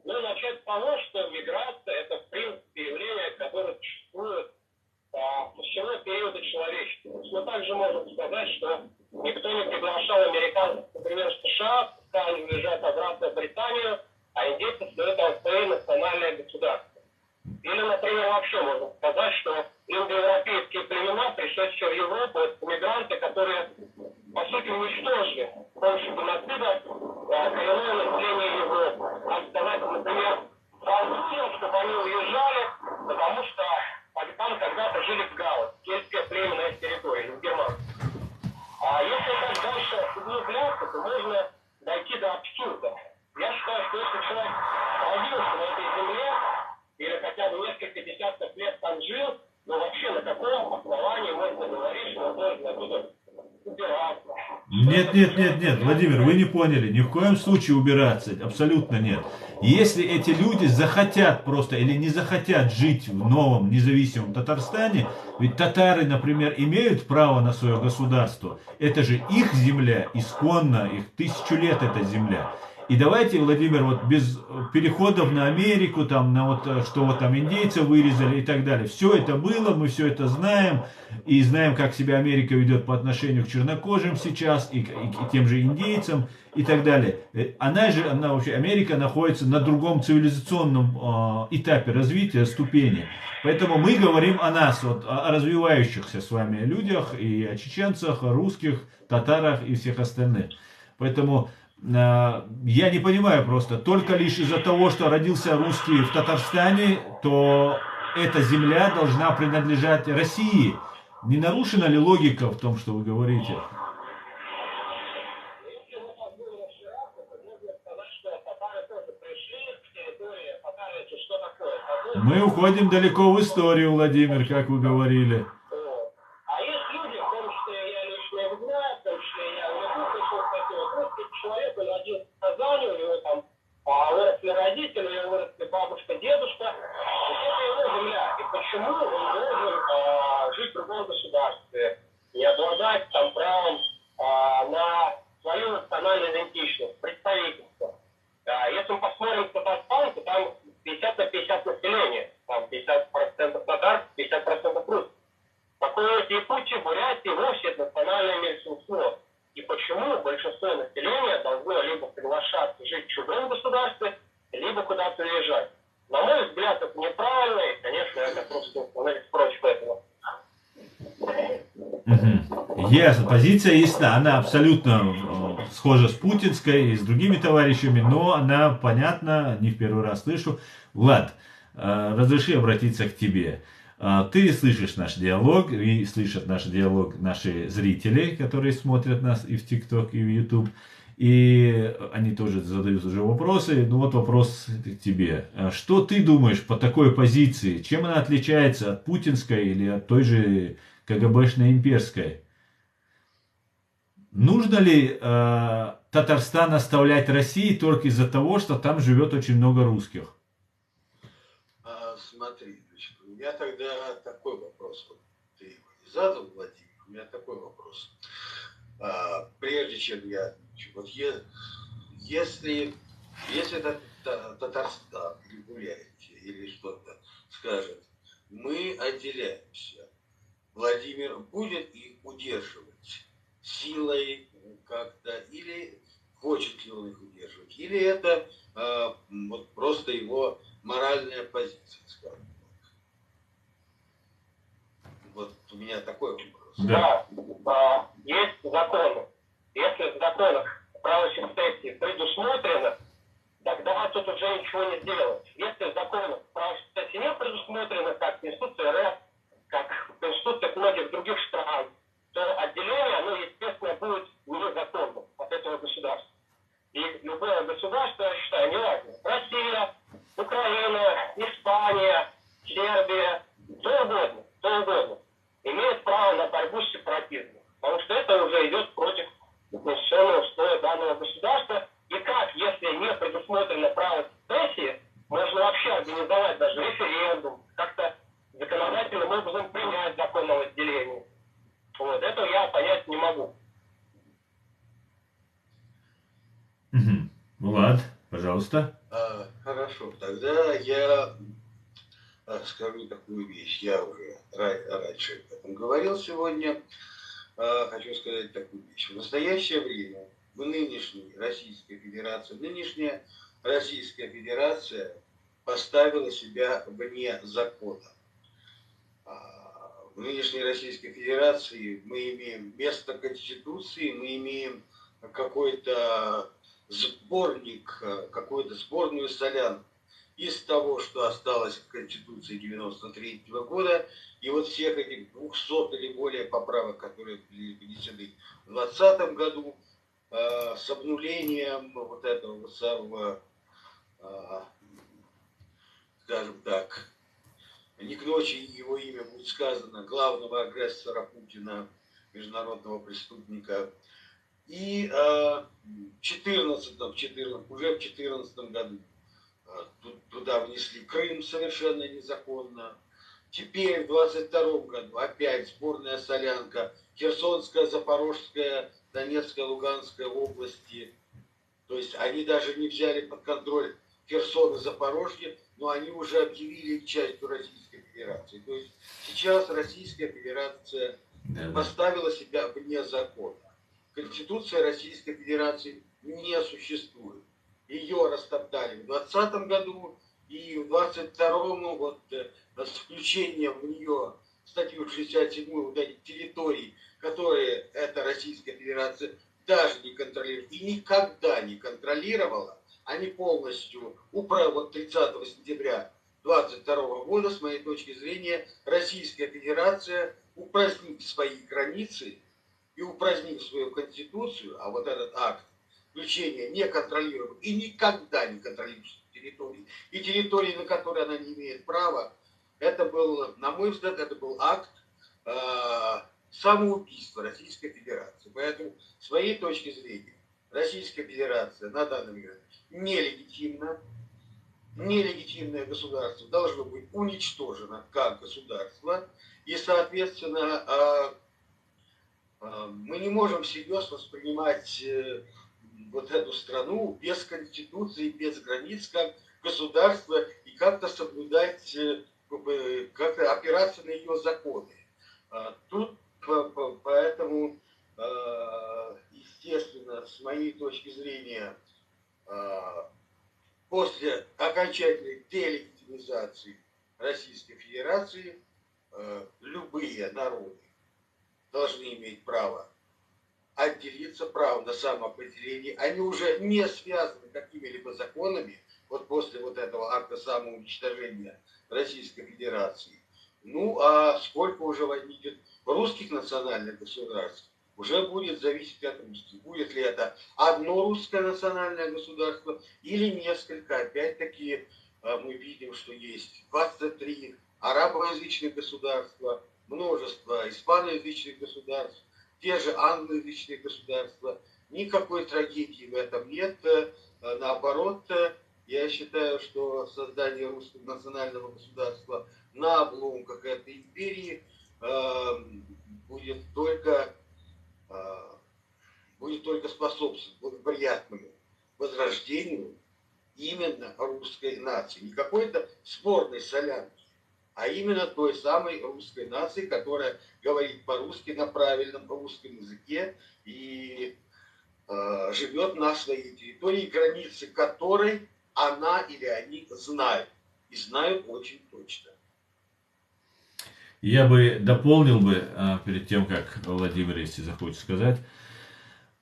Ну, начать с того, что миграция – это, в принципе, явление, которое существует со всего периода человечества. Мы также можем сказать, что никто не приглашал американцев, например, в США, пускай они уезжают обратно в Британию, а индейцы создают свои национальные государства. Или, например, вообще можно сказать, что индоевропейские племена, пришедшие в Европу, это мигранты, которые, по сути, уничтожили с помощью геноцида коренное население Европы. Надо сказать, например, французам, чтобы они уезжали, потому что там когда-то жили галлы, кельтское племя на их территории, в Германии. А если так дальше углубляться, то можно дойти до абсурда. Я считаю, что если человек родился на этой земле, или хотя бы несколько десятков лет там жил, но вообще на каком основании можно говорить, что он должен оттуда убираться? Нет, Владимир, вы не поняли, ни в коем случае убираться, абсолютно нет. Если эти люди захотят просто или не захотят жить в новом независимом Татарстане, ведь татары, например, имеют право на свое государство, это же их земля, исконно, их 1000 лет эта земля. И давайте, Владимир, вот без переходов на Америку, там, на вот, что вот там индейцев вырезали и так далее. Все это было, мы все это знаем. И знаем, как себя Америка ведет по отношению к чернокожим сейчас, и тем же индейцам, и так далее. Она вообще, Америка находится на другом цивилизационном этапе развития, ступени. Поэтому мы говорим о нас, вот, о развивающихся с вами людях, и о чеченцах, о русских, татарах и всех остальных. Поэтому я не понимаю просто, только лишь из-за того, что родился русский в Татарстане, то эта земля должна принадлежать России. Не нарушена ли логика в том, что вы говорите? Если мы подумаем разбираться, то можно сказать, что татары тоже пришли к территории, показывается, что такое. Мы уходим далеко в историю, Владимир, как вы говорили. А есть люди, в том числе я лично их знаю, в том числе я у них слышал, кстати, вот человек, он родился в Казани, у него там выросли родители, у него выросли бабушка, дедушка, и это его земля. И почему он должен жить в другом государстве, не обладать там правом на свою национальную идентичность, представительство? Если мы посмотрим в Татарстан, то там 50 на 50 населения, там 50% татар, 50% русских. Такое в Якутии, Бурятии вовсе это национальное меньшинство. И почему большинство населения должно либо приглашаться жить в чужом государстве, либо куда-то уезжать? На мой взгляд, это неправильно, и, конечно, это просто становится против этого. Ясно, позиция ясна, она абсолютно схожа с путинской и с другими товарищами, но она понятна, не в первый раз слышу. Влад, разреши обратиться к тебе. Ты слышишь наш диалог, и слышат наш диалог наши зрители, которые смотрят нас и в ТикТок, и в Ютуб. И они тоже задают уже вопросы. Ну вот вопрос к тебе. Что ты думаешь по такой позиции? Чем она отличается от путинской или от той же КГБшной имперской? Нужно ли Татарстан оставлять России только из-за того, что там живет очень много русских? Смотри, значит, у меня тогда такой вопрос. Вот ты его не задал, Владимир, у меня такой вопрос. Прежде чем я отвечу, вот если Татарстан или Бурятия или что-то скажет, мы отделяемся, Владимир будет их удерживать силой как-то, или хочет ли он их удерживать, или это вот просто его моральная позиция, скажем так. Вот у меня такой вопрос. Да, есть законы. Если в законах права сецессии предусмотрено, тогда тут уже ничего не сделать. Если в законах права сецессии не предусмотрено, любое государство, я считаю, неважно, Россия, Украина, Испания, Сербия, кто угодно, имеет право на борьбу с сепаратизмом. Потому что это уже идет против конституционного устроя данного государства. И как, если не предусмотрено право сессии, можно вообще организовать даже референдум, как-то законодательным образом принять закон о разделении. Вот, этого я понять не могу. Влад, пожалуйста. Хорошо, тогда я скажу такую вещь. Я уже раньше об этом говорил сегодня. Хочу сказать такую вещь. В настоящее время в нынешней Российской Федерации, нынешняя Российская Федерация поставила себя вне закона. В нынешней Российской Федерации мы имеем вместо Конституции, мы имеем какой-то сборник, какую-то сборную солянку из того, что осталось в Конституции 93 года, и вот всех этих 200 или более поправок, которые были внесены в 2020 году, с обнулением вот этого самого, скажем так, не к ночи его имя будет сказано, главного агрессора Путина, международного преступника. И уже в 2014 году туда внесли Крым совершенно незаконно. Теперь в 2022 году опять сборная солянка, Херсонская, Запорожская, Донецкая, Луганская области. То есть они даже не взяли под контроль Херсон и Запорожье, но они уже объявили их частью Российской Федерации. То есть сейчас Российская Федерация поставила себя вне закона. Конституция Российской Федерации не существует. Ее растоптали в 2020 году и в 2022 вот с включением в нее статью 67 вот этих территорий, которые эта Российская Федерация даже не контролирует и никогда не контролировала, они полностью вот 30 сентября 2022 года, с моей точки зрения, Российская Федерация, упразднив свои границы и упразднив свою конституцию, а вот этот акт включения неконтролируемых и никогда не контролируемых территорий, и территории, на которые она не имеет права, это был, на мой взгляд, это был акт самоубийства Российской Федерации. Поэтому, с моей точки зрения, Российская Федерация на данный момент нелегитимна. Нелегитимное государство должно быть уничтожено как государство. И, соответственно, мы не можем всерьез воспринимать вот эту страну без конституции, без границ, как государство и как-то соблюдать, как-то опираться на ее законы. Тут поэтому, естественно, с моей точки зрения, после окончательной делегитимизации Российской Федерации любые народы должны иметь право отделиться, право на самоопределение. Они уже не связаны какими-либо законами, вот после вот этого акта самоуничтожения Российской Федерации. Ну, а сколько уже возникнет русских национальных государств, уже будет зависеть от русских. Будет ли это одно русское национальное государство или несколько. Опять-таки мы видим, что есть 23 арабоязычных государства, множество испаноязычных государств, те же англоязычные государства. Никакой трагедии в этом нет. Наоборот, я считаю, что создание русского национального государства на обломках этой империи будет только способствовать благоприятному возрождению именно русской нации. Не какой-то сборной солянки, а именно той самой русской нации, которая говорит по-русски на правильном русском языке и живет на своей территории, границы которой она или они знают. И знают очень точно. Я бы дополнил перед тем, как Владимир, если захочет сказать,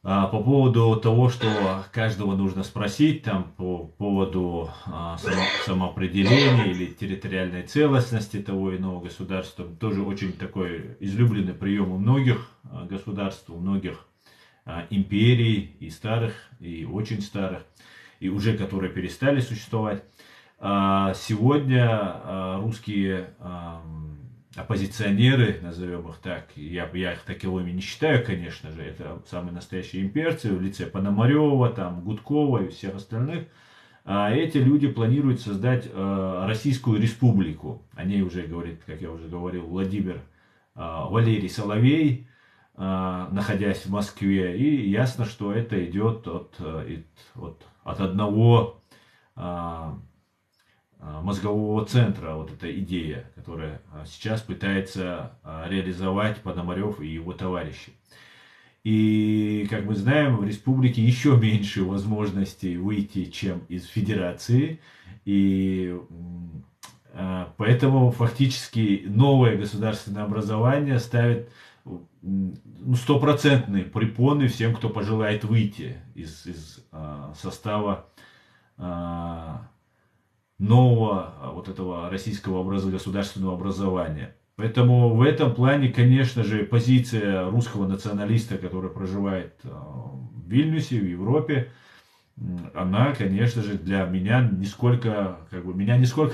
по поводу того, что каждого нужно спросить там, по поводу самоопределения или территориальной целостности того или иного государства. Тоже очень такой излюбленный прием у многих государств, у многих империй, и старых, и очень старых, и уже которые перестали существовать. Сегодня русские оппозиционеры, назовем их так, я их таковыми не считаю, конечно же, это самые настоящие имперцы в лице Пономарева, там, Гудкова и всех остальных. Эти люди планируют создать Российскую Республику. О ней уже говорит, как я уже говорил, Валерий Соловей, находясь в Москве. И ясно, что это идет от одного мозгового центра, вот эта идея, которая сейчас пытается реализовать Пономарев и его товарищи. И, как мы знаем, в республике еще меньше возможностей выйти, чем из федерации. И поэтому фактически новое государственное образование ставит стопроцентные препоны всем, кто пожелает выйти из состава нового вот этого российского государственного образования. Поэтому в этом плане, конечно же, позиция русского националиста, который проживает в Вильнюсе, в Европе, она, конечно же, для меня нисколько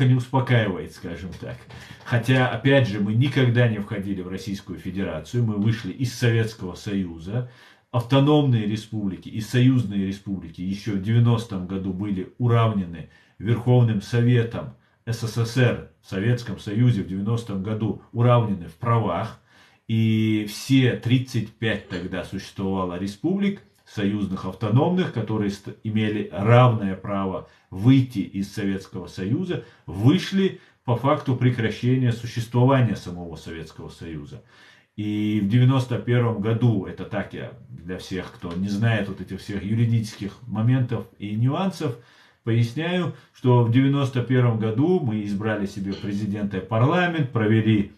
не успокаивает, скажем так. Хотя, опять же, мы никогда не входили в Российскую Федерацию, мы вышли из Советского Союза. Автономные республики и союзные республики еще в 90-м году были уравнены Верховным Советом СССР в Советском Союзе в 90-м году уравнены в правах. И все 35 тогда существовало республик, союзных, автономных, которые имели равное право выйти из Советского Союза, вышли по факту прекращения существования самого Советского Союза. И в 91 году, это так я для всех, кто не знает вот этих всех юридических моментов и нюансов, поясняю, что в 91 году мы избрали себе президента и парламент, провели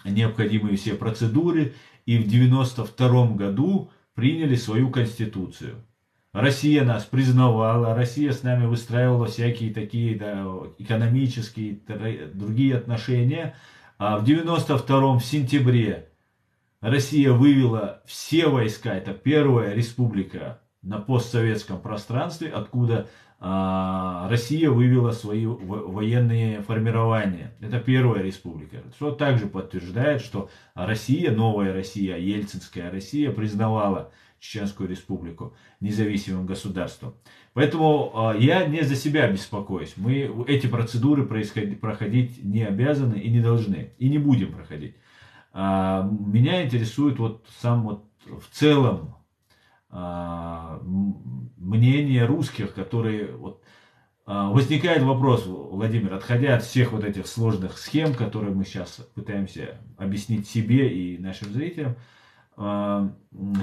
необходимые все процедуры, и в 92 году приняли свою конституцию. Россия нас признавала, Россия с нами выстраивала всякие такие экономические, другие отношения. А в 92 в сентябре Россия вывела все войска, это первая республика на постсоветском пространстве, откуда Россия вывела свои военные формирования. Это первая республика. Что также подтверждает, что Россия, новая Россия, Ельцинская Россия признавала Чеченскую республику независимым государством. Поэтому я не за себя беспокоюсь. Мы эти процедуры проходить не обязаны и не должны. И не будем проходить. Меня интересует в целом мнение русских, которые возникает вопрос, Владимир, отходя от всех вот этих сложных схем, которые мы сейчас пытаемся объяснить себе и нашим зрителям,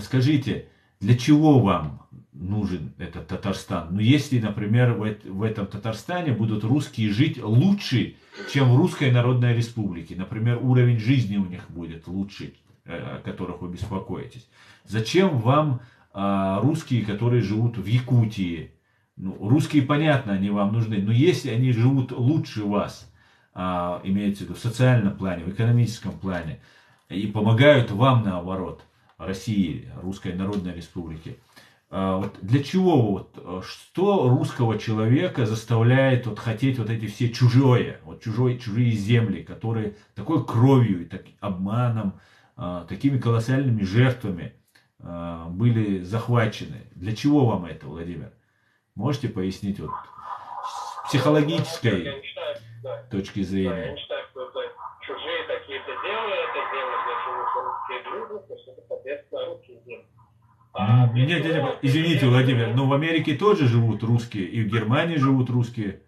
скажите, для чего вам нужен этот Татарстан? Ну, если, например, в этом Татарстане будут русские жить лучше, чем в Русской Народной Республике, например, уровень жизни у них будет лучше, о которых вы беспокоитесь. Зачем вам русские, которые живут в Якутии? Ну, русские, понятно, они вам нужны, но если они живут лучше вас, имеется в виду в социальном плане, в экономическом плане, и помогают вам наоборот, России, Русской Народной Республике, для чего, что русского человека заставляет хотеть эти все чужие земли, которые такой кровью, обманом, такими колоссальными жертвами были захвачены? Для чего вам это, Владимир? Можете пояснить с психологической точки зрения? Я не считаю, что это чужие какие-то земли, это земли, где живут русские люди, то есть это, соответственно, русские земли. Нет, извините, Владимир, но в Америке тоже живут русские, и в Германии живут русские.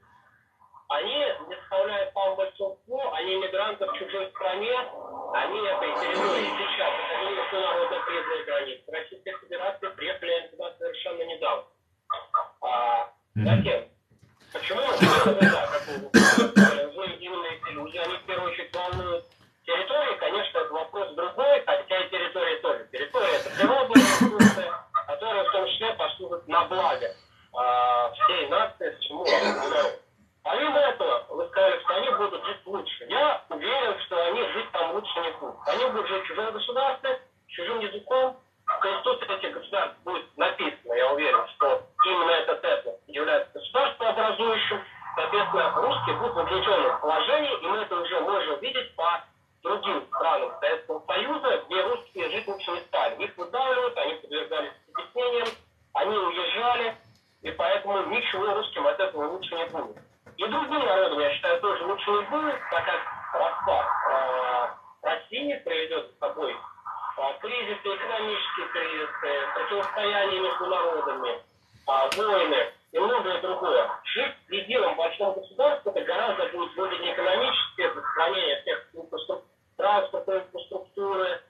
Они не составляют там большинство, они иммигранты в чужой стране, они этой территории сейчас, это не международно признанные границы. Российская Федерация приехали туда совершенно недавно. Затем, почему именно эти люди, они в первую очередь волнуют территории, конечно, это вопрос другой, хотя и территория тоже. Территория это природная ресурсы, которые в том числе послужат на благо всей нации, всему народу. Помимо этого, вы сказали, что они будут жить лучше. Я уверен, что они жить там лучше не будут. Они будут жить в чужом государстве, чужим языком. Конституция этих государств соответственно, русские будут в угнетенном положении, и мы это уже можем видеть по другим странам Советского Союза, где русские жить лучше не стали. Их выдавливают, они подвергались притеснениям, они уезжали, и поэтому ничего русским от этого лучше не будет. И другим народам, я считаю, тоже лучше не будет, так как распад России приведет с собой кризисы, экономические кризисы, противостояние между народами, войны и многое другое. Жить лидером в большом государстве это гораздо будет выгоднее экономически, сохранение всех транспортной инфраструктуры,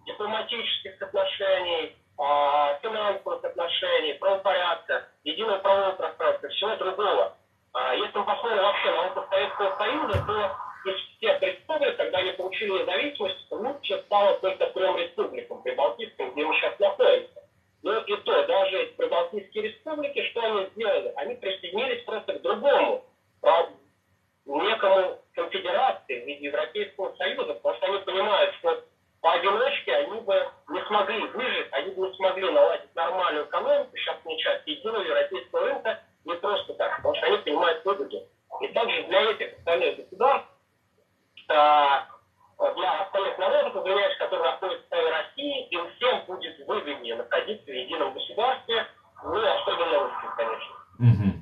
дипломатических отношений, финансовых отношений, правопорядка, единого правового пространства, всего другого. Если мы посмотрим вообще на опыт Советского Союза, то из всех республик, когда они получили независимость, лучше стало только 3 республикам, Прибалтийским, где мы сейчас находимся. Но и то, даже эти Прибалтийские республики, что они сделали? Они присоединились просто к другому, некому конфедерации в виде Европейского Союза, потому что они понимают, что поодиночке они бы не смогли выжить, они бы не смогли наладить нормальную экономику, сейчас не часть единого европейского рынка, не просто так, потому что они понимают выгоду. И также для этих остальных государств, для остальных народов, извиняюсь, которые находятся в составе России, им всем будет выгоднее находиться в едином государстве, ну и особенно русским, конечно.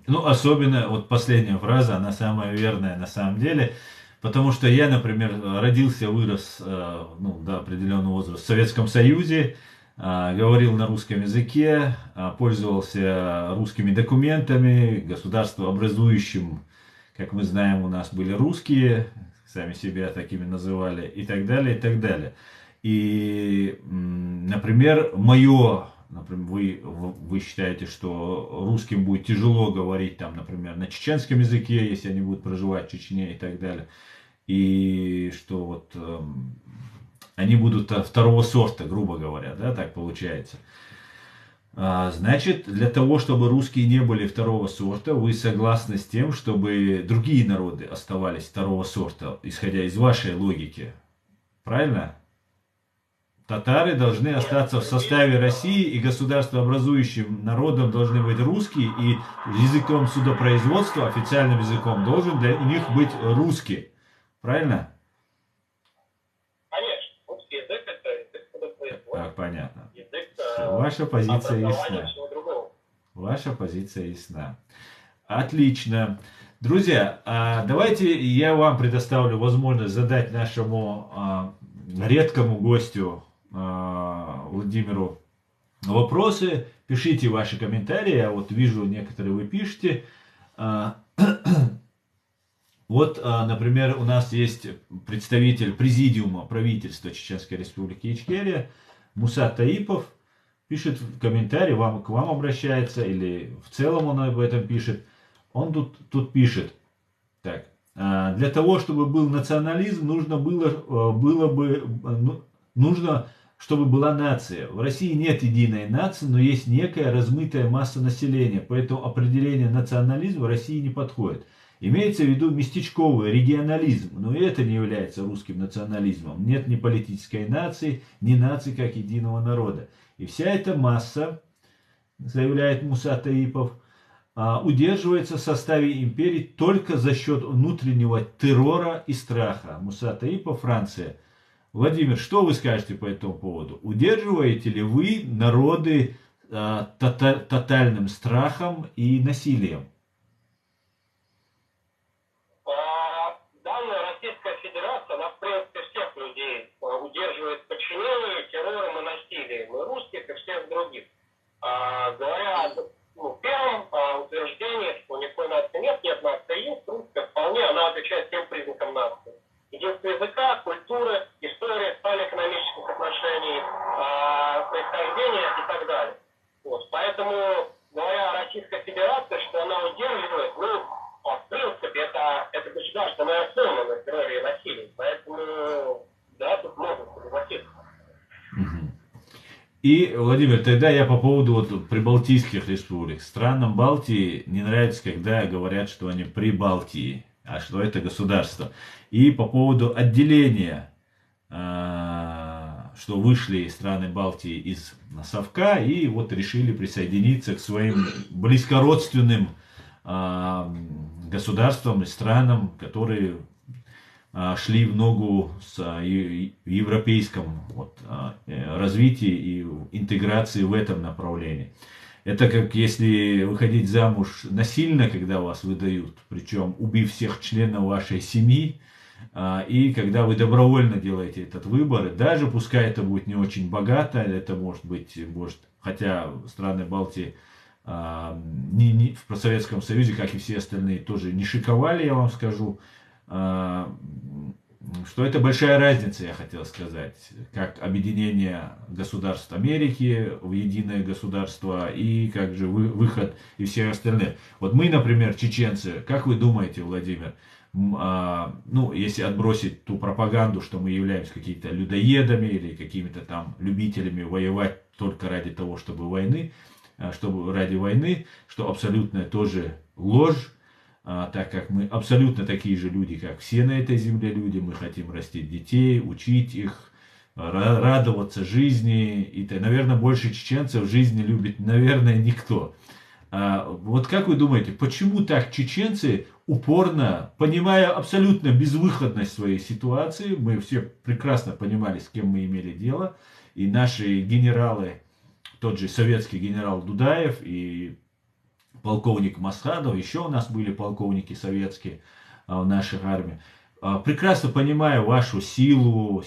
Ну, особенно, вот последняя фраза, она самая верная на самом деле, потому что я, например, родился, вырос, до определенного возраста в Советском Союзе, говорил на русском языке, пользовался русскими документами, государствообразующим, как мы знаем, у нас были русские, сами себя такими называли, и так далее, и так далее. И, например, вы считаете, что русским будет тяжело говорить, там, например, на чеченском языке, если они будут проживать в Чечне и так далее, и что вот они будут второго сорта, грубо говоря, да, так получается. Значит, для того, чтобы русские не были второго сорта, вы согласны с тем, чтобы другие народы оставались второго сорта, исходя из вашей логики, правильно? Татары должны остаться в составе России, и государствообразующим народом должны быть русские, и языком судопроизводства, официальным языком, должен для них быть русский. Правильно? Конечно. Русский язык – это язык судопроизводства. Понятно. Язык Ваша позиция ясна. всего другого. Ваша позиция ясна. Отлично. Друзья, давайте я вам предоставлю возможность задать нашему редкому гостю Владимиру вопросы. Пишите ваши комментарии. Я вот вижу, некоторые вы пишете. Вот, например, у нас есть представитель президиума правительства Чеченской Республики Ичкерия Муса Таипов. Пишет в комментарии, к вам обращается, или в целом он об этом пишет. Он тут пишет. Так. Для того, чтобы был национализм, нужно, чтобы была нация. В России нет единой нации, но есть некая размытая масса населения, поэтому определение национализма в России не подходит. Имеется в виду местечковый регионализм, но и это не является русским национализмом. Нет ни политической нации, ни нации как единого народа. И вся эта масса, заявляет Муса Таипов, удерживается в составе империи только за счет внутреннего террора и страха. Муса Таипов, Франция. Владимир, что вы скажете по этому поводу? Удерживаете ли вы народы тотальным страхом и насилием? Данная Российская Федерация, она в принципе всех людей удерживает подчинению, террором и насилием, и русских, и всех других. Говоря о первом утверждении, что никакой нации нет нации есть, русская вполне, она отвечает всем признакам нации. Единство языка, культуры, история, социально-экономических отношений, происхождения и так далее. Вот. Поэтому, говоря о Российской Федерации, что она удерживает, в принципе, это государство, оно основано на терроре и насилии. Поэтому, да, тут можно согласиться. И, Владимир, тогда я по поводу прибалтийских республик. Странам Балтии не нравится, когда говорят, что они при Балтии, а что это государство. И по поводу отделения, что вышли страны Балтии из совка и вот решили присоединиться к своим близкородственным государствам и странам, которые шли в ногу с европейском развитии и интеграции в этом направлении. Это как если выходить замуж насильно, когда вас выдают, причем убив всех членов вашей семьи, и когда вы добровольно делаете этот выбор, даже пускай это будет не очень богато, это может, хотя страны Балтии в Советском Союзе, как и все остальные, тоже не шиковали, я вам скажу, что это большая разница, я хотел сказать, как объединение государств Америки в единое государство и как же выход и все остальные. Вот мы, например, чеченцы, как вы думаете, Владимир, если отбросить ту пропаганду, что мы являемся какими-то людоедами или какими-то там любителями воевать только ради того, ради войны, что абсолютно тоже ложь, так как мы абсолютно такие же люди, как все на этой земле люди, мы хотим растить детей, учить их, радоваться жизни, и, наверное, больше чеченцев в жизни любит, наверное, никто. Вот как вы думаете, почему так чеченцы упорно, понимая абсолютно безвыходность своей ситуации, мы все прекрасно понимали, с кем мы имели дело, и наши генералы, тот же советский генерал Дудаев и полковник Масхадов, еще у нас были полковники советские в нашей армии, прекрасно понимая вашу силу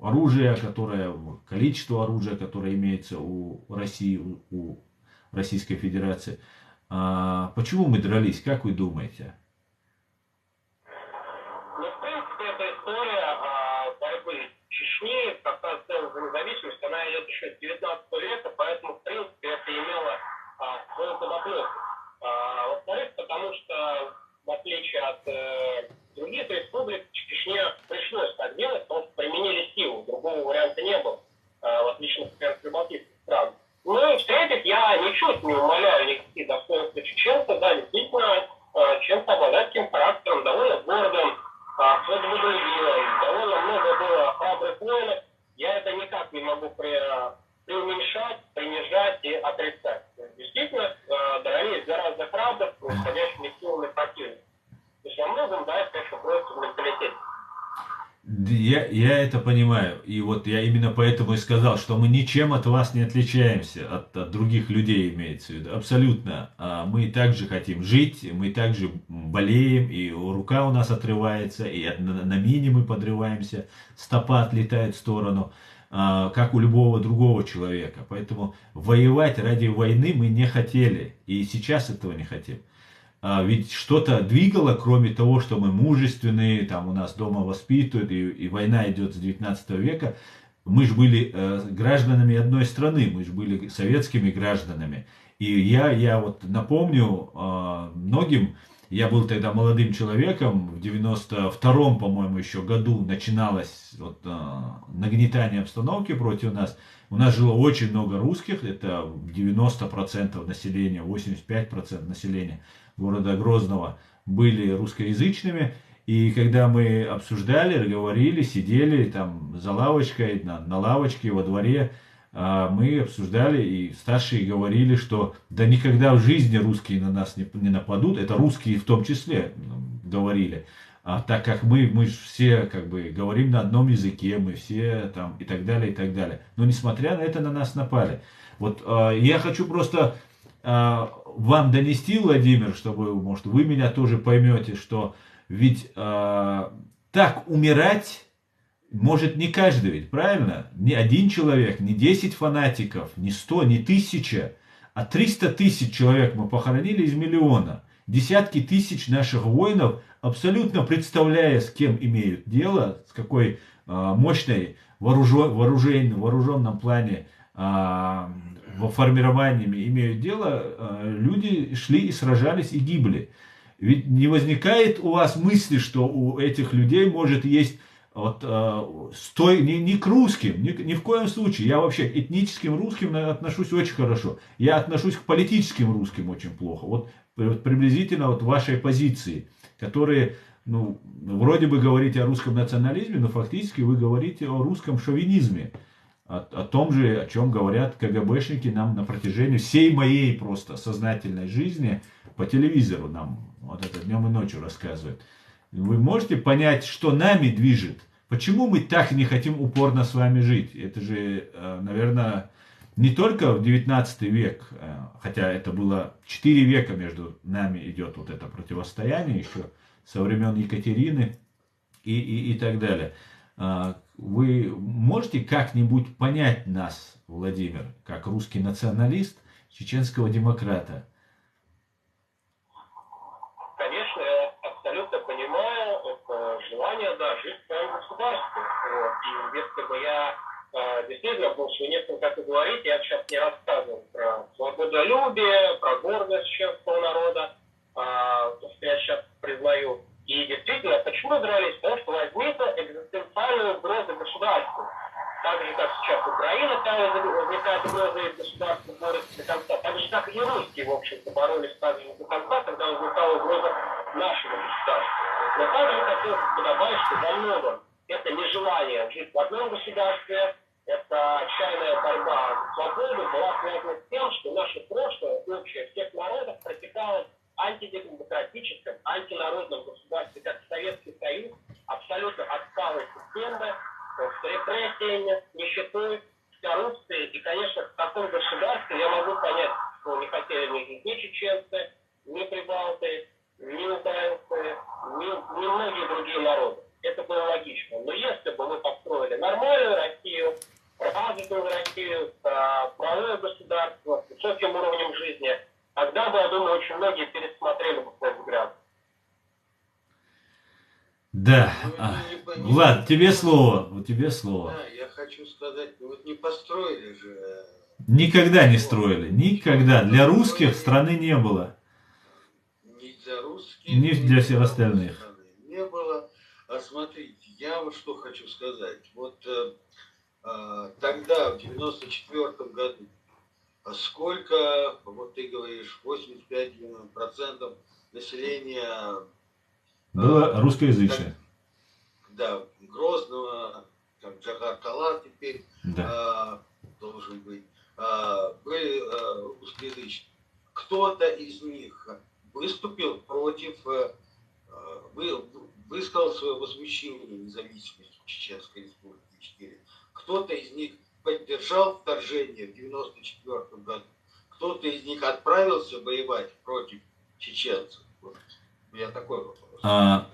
оружия, количество оружия, которое имеется у России, у Российской Федерации. Почему мы дрались, как вы думаете? Ну, в принципе, эта история борьбы Чечни, как раз за независимость, она идет еще с 19 века, поэтому, в принципе, это имело свою подоплеку. Во-вторых, потому что, в отличие от других республик, Чечне пришлось так делать, потому что применили силу, другого варианта не было, в отличие, например, от прибалтийских стран. Ну и в-третьих, я ничуть не умаляю никаких достоинств чеченцев, да, действительно, чеченцы обладают таким характером, довольно гордым, свободолюбивым, довольно много было храбрых воинов, я это никак не могу преуменьшать, принижать и отрицать. Действительно, дрались гораздо храбрых, происходящими силами противника. То есть во многом, да, это, конечно, просто в менталитете. Я это понимаю. И вот я именно поэтому и сказал, что мы ничем от вас не отличаемся, от других людей имеется в виду. Абсолютно. Мы также хотим жить, мы также болеем, и рука у нас отрывается, и на мине мы подрываемся, стопа отлетает в сторону, как у любого другого человека. Поэтому воевать ради войны мы не хотели, и сейчас этого не хотим. Ведь что-то двигало, кроме того, что мы мужественные, там у нас дома воспитывают, и война идет с 19 века. Мы же были гражданами одной страны, мы же были советскими гражданами. И я вот напомню многим, я был тогда молодым человеком, в 92-м, по-моему, еще году начиналось нагнетание обстановки против нас. У нас жило очень много русских, это 90% населения, 85% населения города Грозного были русскоязычными. И когда мы обсуждали, говорили, сидели там за лавочкой, на лавочке во дворе, мы обсуждали, и старшие говорили, что да никогда в жизни русские на нас не нападут, это русские в том числе говорили, так как мы же все как бы говорим на одном языке, мы все там и так далее, и так далее. Но несмотря на это на нас напали. Вот я хочу просто вам донести, Владимир, чтобы, может, вы меня тоже поймете, что ведь так умирать может не каждый, ведь правильно? Не один человек, не 10 фанатиков, не 100, не 1000, а 300 тысяч человек мы похоронили из миллиона. Десятки тысяч наших воинов, абсолютно представляя, с кем имеют дело, с какой мощной вооруженном плане во формированиями имеют дело, люди шли и сражались и гибли. Ведь не возникает у вас мысли, что у этих людей может есть не к русским, ни в коем случае. Я вообще к этническим русским отношусь очень хорошо. Я отношусь к политическим русским очень плохо. Вот приблизительно вашей позиции, которые, вроде бы говорите о русском национализме, но фактически вы говорите о русском шовинизме. о том же, о чем говорят КГБшники нам на протяжении всей моей просто сознательной жизни по телевизору нам вот это днем и ночью рассказывают. Вы можете понять, что нами движет? Почему мы так не хотим упорно с вами жить? Это же, наверное, не только в 19 век, хотя это было 4 века между нами идет вот это противостояние еще со времен Екатерины и так далее. Вы можете как-нибудь понять нас, Владимир, как русский националист, чеченского демократа? Конечно, я абсолютно понимаю это желание, да, жить в своем государстве. Вот. И если бы я действительно был шовинистом, как вы говорите, я сейчас не рассказывал про свободолюбие, про гордость чеченского народа, то, что я сейчас признаю. И действительно, почему дрались? Потому что возникла экзистенциальная угроза государству. Так же, как сейчас Украина, возникает угроза из государства, борется до конца. Так же, как и русские, в общем-то, боролись также до конца, когда возникала угроза нашего государства. Но также хотелось бы добавить, что во многом это нежелание жить в одном государстве, это отчаянная борьба за свободу была связана с тем, что наше прошлое, общее всех народов, протекало в антидемократическом, антинародном государстве, как Советский Союз, абсолютно отсталой системы, с репрессиями, нищетой, с коррупцией. И, конечно, в таком государстве я могу понять, что не хотели ни чеченцы, ни прибалты, ни украинцы, ни многие другие народы. Это было логично. Но если бы мы построили нормальную Россию, развитую Россию, правое государство с высоким уровнем жизни, тогда бы, я думаю, очень многие пересмотрели бы свой взгляд. Да. Влад, тебе слово. Тебе слово. Да, я хочу сказать, вот не построили же. Никогда не строили. Никогда. Для русских страны не было. Ни для русских, ни для всех остальных. Не было. А смотрите, я вот что хочу сказать. Вот тогда, в 94 году, сколько, вот ты говоришь, 85% населения было русскоязычное. Да, Грозного, там Джагар-Кала теперь должен быть, были русскоязычные. Кто-то из них выступил против, высказал свое возмущение независимости Чеченской Республики 4. Кто-то из них поддержал вторжение в 1994 году. Кто-то из них отправился воевать против чеченцев. Вот. У меня такой вопрос. Да.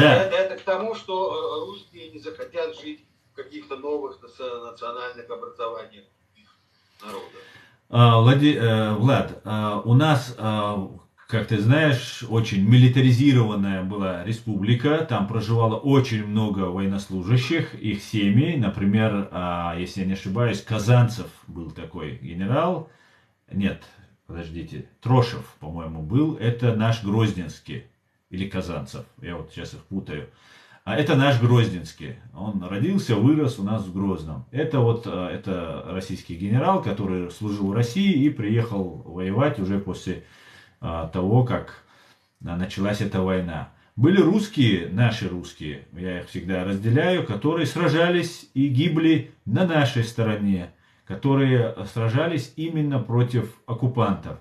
Это к тому, что русские не захотят жить в каких-то новых национальных образованиях народа. Влад, у нас, как ты знаешь, очень милитаризированная была республика. Там проживало очень много военнослужащих, их семьи. Например, если я не ошибаюсь, Казанцев был такой генерал. Нет, подождите, Трошев, по-моему, был. Это наш Грозненский. Или Казанцев, я вот сейчас их путаю. А это наш Грозненский. Он родился, вырос у нас в Грозном. Это российский генерал, который служил в России и приехал воевать уже после того, как началась эта война. Были русские, наши русские, я их всегда разделяю, которые сражались и гибли на нашей стороне, которые сражались именно против оккупантов.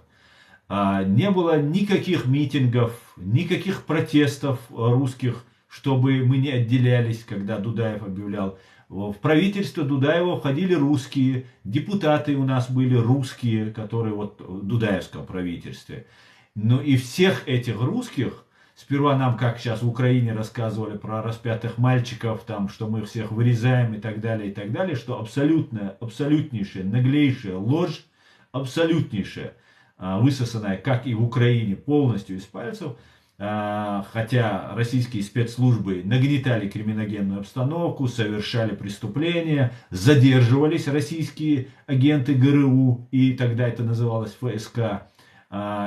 Не было никаких митингов, никаких протестов русских, чтобы мы не отделялись, когда Дудаев объявлял. В правительство Дудаева входили русские, депутаты у нас были русские, которые вот в Дудаевском правительстве. Но и всех этих русских, сперва нам, как сейчас в Украине рассказывали про распятых мальчиков, там, что мы их всех вырезаем и так далее, что абсолютнейшая, наглейшая ложь, абсолютнейшая, высосанная, как и в Украине, полностью из пальцев, хотя российские спецслужбы нагнетали криминогенную обстановку, совершали преступления, задерживались российские агенты ГРУ, и тогда это называлось ФСК,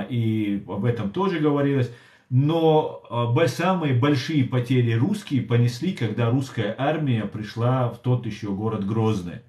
и об этом тоже говорилось. Но самые большие потери русские понесли, когда русская армия пришла в тот еще город Грозный.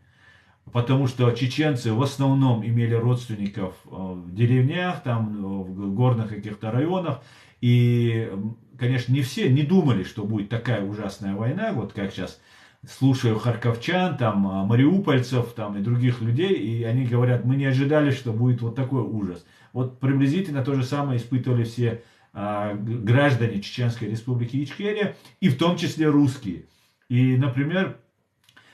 Потому что чеченцы в основном имели родственников в деревнях, там, в горных каких-то районах. И, конечно, не все не думали, что будет такая ужасная война, вот как сейчас слушаю харьковчан, там, мариупольцев там, и других людей, и они говорят, мы не ожидали, что будет вот такой ужас. Вот приблизительно то же самое испытывали все граждане Чеченской Республики Ичкерия, и в том числе русские. И, например,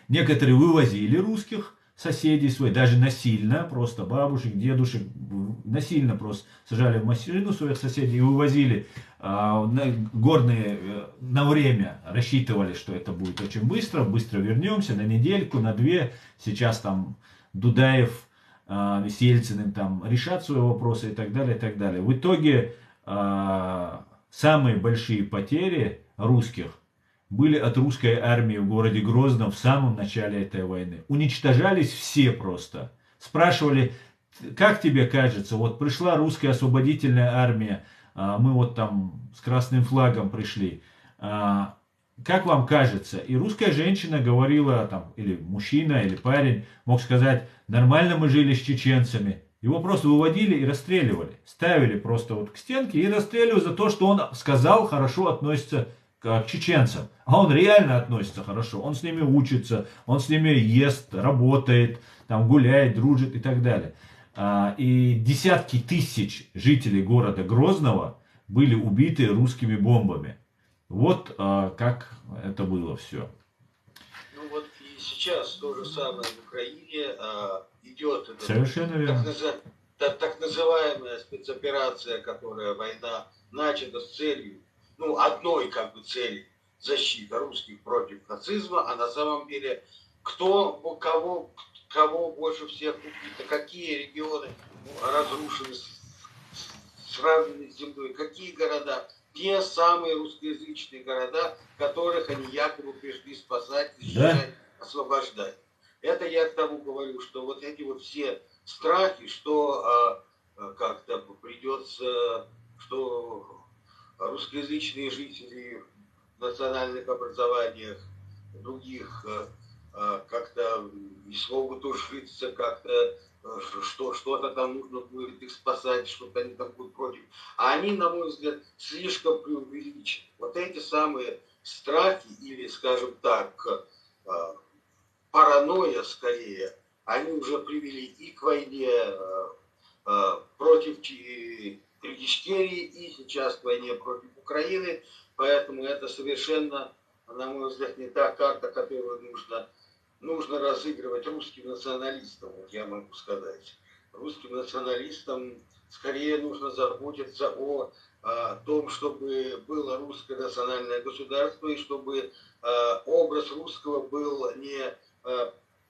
некоторые вывозили русских соседей своих, даже насильно, просто бабушек, дедушек, насильно просто сажали в машину своих соседей и вывозили горные на время, рассчитывали, что это будет очень быстро, быстро вернемся, на недельку, на две, сейчас там Дудаев с Ельциным там решат свои вопросы и так далее, и так далее. В итоге самые большие потери русских были от русской армии в городе Грозном в самом начале этой войны. Уничтожались все просто. Спрашивали, как тебе кажется, вот пришла русская освободительная армия, мы вот там с красным флагом пришли, как вам кажется? И русская женщина говорила, там, или мужчина, или парень, мог сказать, нормально мы жили с чеченцами. Его просто выводили и расстреливали. Ставили просто вот к стенке и расстреливали за то, что он сказал, хорошо относится к чеченцам. А он реально относится хорошо. Он с ними учится, он с ними ест, работает, там, гуляет, дружит и так далее. И десятки тысяч жителей города Грозного были убиты русскими бомбами. Вот как это было все. Ну вот и сейчас то же самое в Украине идет Совершенно верно. так называемая спецоперация, которая война начата с целью, ну, одной как бы цели — защита русских против нацизма, а на самом деле кого больше всех убито, какие регионы разрушены, сравнены с землей, какие города, те самые русскоязычные города, которых они якобы пришли спасать, защищать, освобождать. Это я к тому говорю, что вот эти вот все страхи, что как-то придется, что русскоязычные жители в национальных образованиях других как-то не смогут ужиться, как-то что-то там нужно будет их спасать, что-то они там будут против. А они, на мой взгляд, слишком преувеличены. Вот эти самые страхи или, скажем так, паранойя скорее, они уже привели и к войне против Ичкерии, и сейчас к войне против Украины. Поэтому это совершенно, на мой взгляд, не та карта, которую нужно разыгрывать русским националистам, вот я могу сказать. Русским националистам скорее нужно заботиться о том, чтобы было русское национальное государство, и чтобы образ русского был не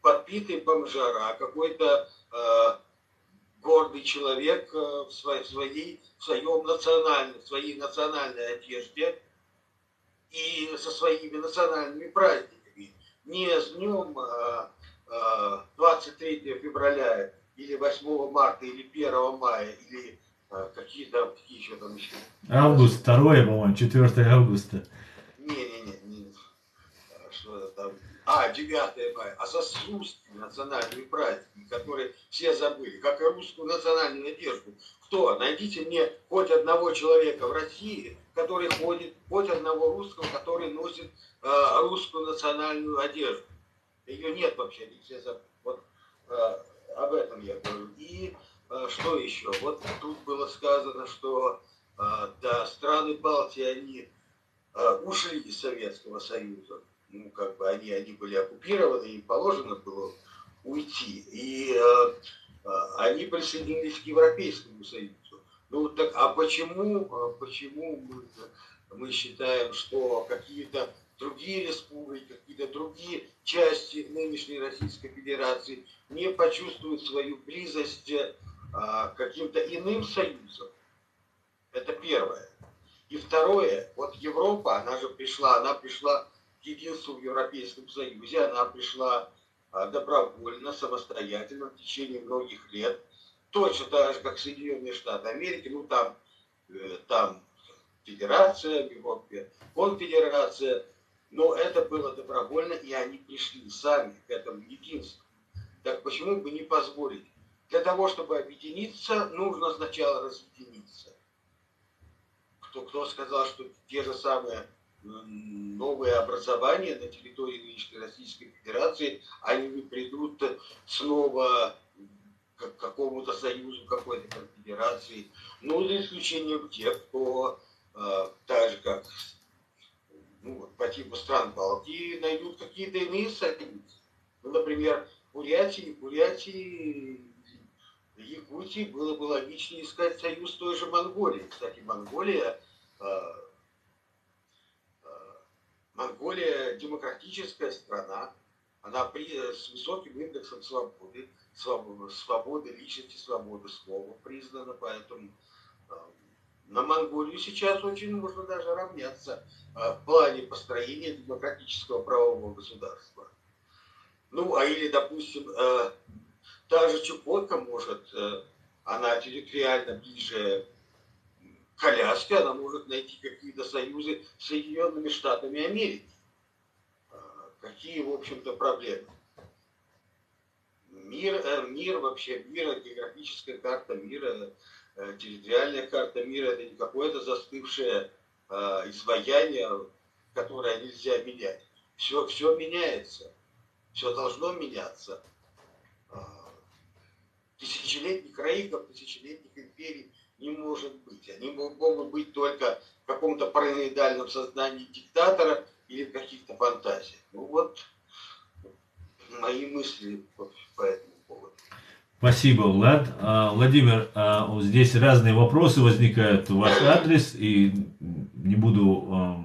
подпитый бомжара, а какой-то гордый человек в своей национальной одежде и со своими национальными праздниками. Не с днем 23 февраля или 8 марта или 1 мая или какие еще там еще. Август 2, по-моему, 4 августа. Не. Что это там? 9 мая. А со русскими национальными праздниками, которые все забыли, как и русскую национальную одежду. Кто? Найдите мне хоть одного человека в России, который ходит, хоть одного русского, который носит русскую национальную одежду. Ее нет вообще, они все забыли. Вот об этом я говорю. И что еще? Вот тут было сказано, что да, страны Балтии, они ушли из Советского Союза. Ну, как бы они были оккупированы, им положено было уйти. И они присоединились к Европейскому Союзу. Ну, так, а почему мы считаем, что какие-то другие республики, какие-то другие части нынешней Российской Федерации не почувствуют свою близость к каким-то иным союзам? Это первое. И второе, вот Европа, она пришла к единству в Европейском Союзе, она пришла добровольно, самостоятельно в течение многих лет, точно так же, как Соединенные Штаты Америки, ну там федерация, в Европе конфедерация, но это было добровольно, и они пришли сами к этому единству. Так почему бы не позволить? Для того, чтобы объединиться, нужно сначала разъединиться. Кто сказал, что те же самые новые образования на территории нынешней Российской Федерации, они не придут снова к какому-то союзу, какой-то конфедерации. Ну, за исключением тех, кто так же, как по типу стран Балтии, найдут какие-то иные союзы. Ну, например, Бурятии, Якутии было бы логичнее искать союз с той же Монголией. Кстати, Монголия демократическая страна, она с высоким индексом свободы личности, свободы слова признана, поэтому на Монголию сейчас очень можно даже равняться в плане построения демократического правового государства. Ну, или, допустим, та же Чукотка может, она территориально ближе к Аляске, она может найти какие-то союзы с Соединенными Штатами Америки. Какие, в общем-то, проблемы? Мир, географическая карта мира, территориальная карта мира, это не какое-то застывшее изваяние, которое нельзя менять. Все меняется, все должно меняться. Тысячелетних раиков, тысячелетних империй не может быть. Они могут быть только в каком-то параноидальном сознании диктатора или в каких-то фантазиях. Ну вот мои мысли по этому поводу. Спасибо, Влад. Владимир, здесь разные вопросы возникают в ваш адрес, и не буду,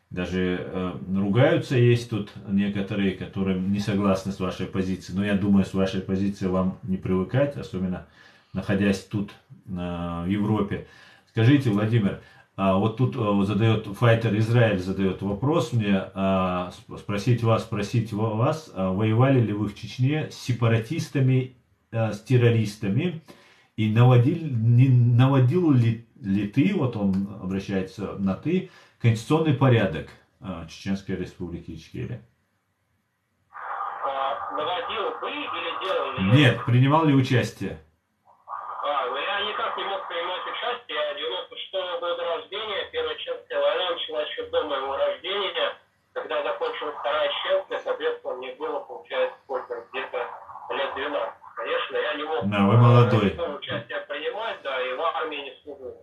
даже ругаются, есть тут некоторые, которые не согласны с вашей позицией, но я думаю, с вашей позицией вам не привыкать, особенно находясь тут, в Европе. Скажите, Владимир, вот тут задает Файтер Израиль, задает вопрос мне, спросить вас, воевали ли вы в Чечне с сепаратистами, с террористами, и наводил ли ты, вот он обращается на ты, конституционный порядок Чеченской Республики Ичкерия? Наводил вы или делал? Нет, принимал ли участие? Ну я никак не мог принимать участие. 96-го года рождения, Первая Чеченская война началась еще до моего рождения. Когда закончилась Вторая Чеченская, соответственно, мне было, получается, сколько, где-то лет 12. Конечно, я не мог вы молодой. Участие принимать, да, и в армии не служил.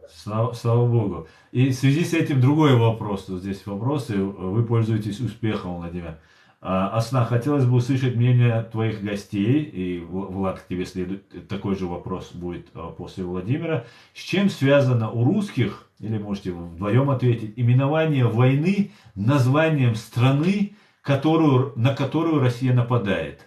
Слава Богу. И в связи с этим другой вопрос. Вот здесь вопросы. Вы пользуетесь успехом, Владимир. Асна, хотелось бы услышать мнение твоих гостей, и, Влад, к тебе следует такой же вопрос будет после Владимира. С чем связано у русских, или можете вдвоем ответить, именование войны названием страны, на которую Россия нападает?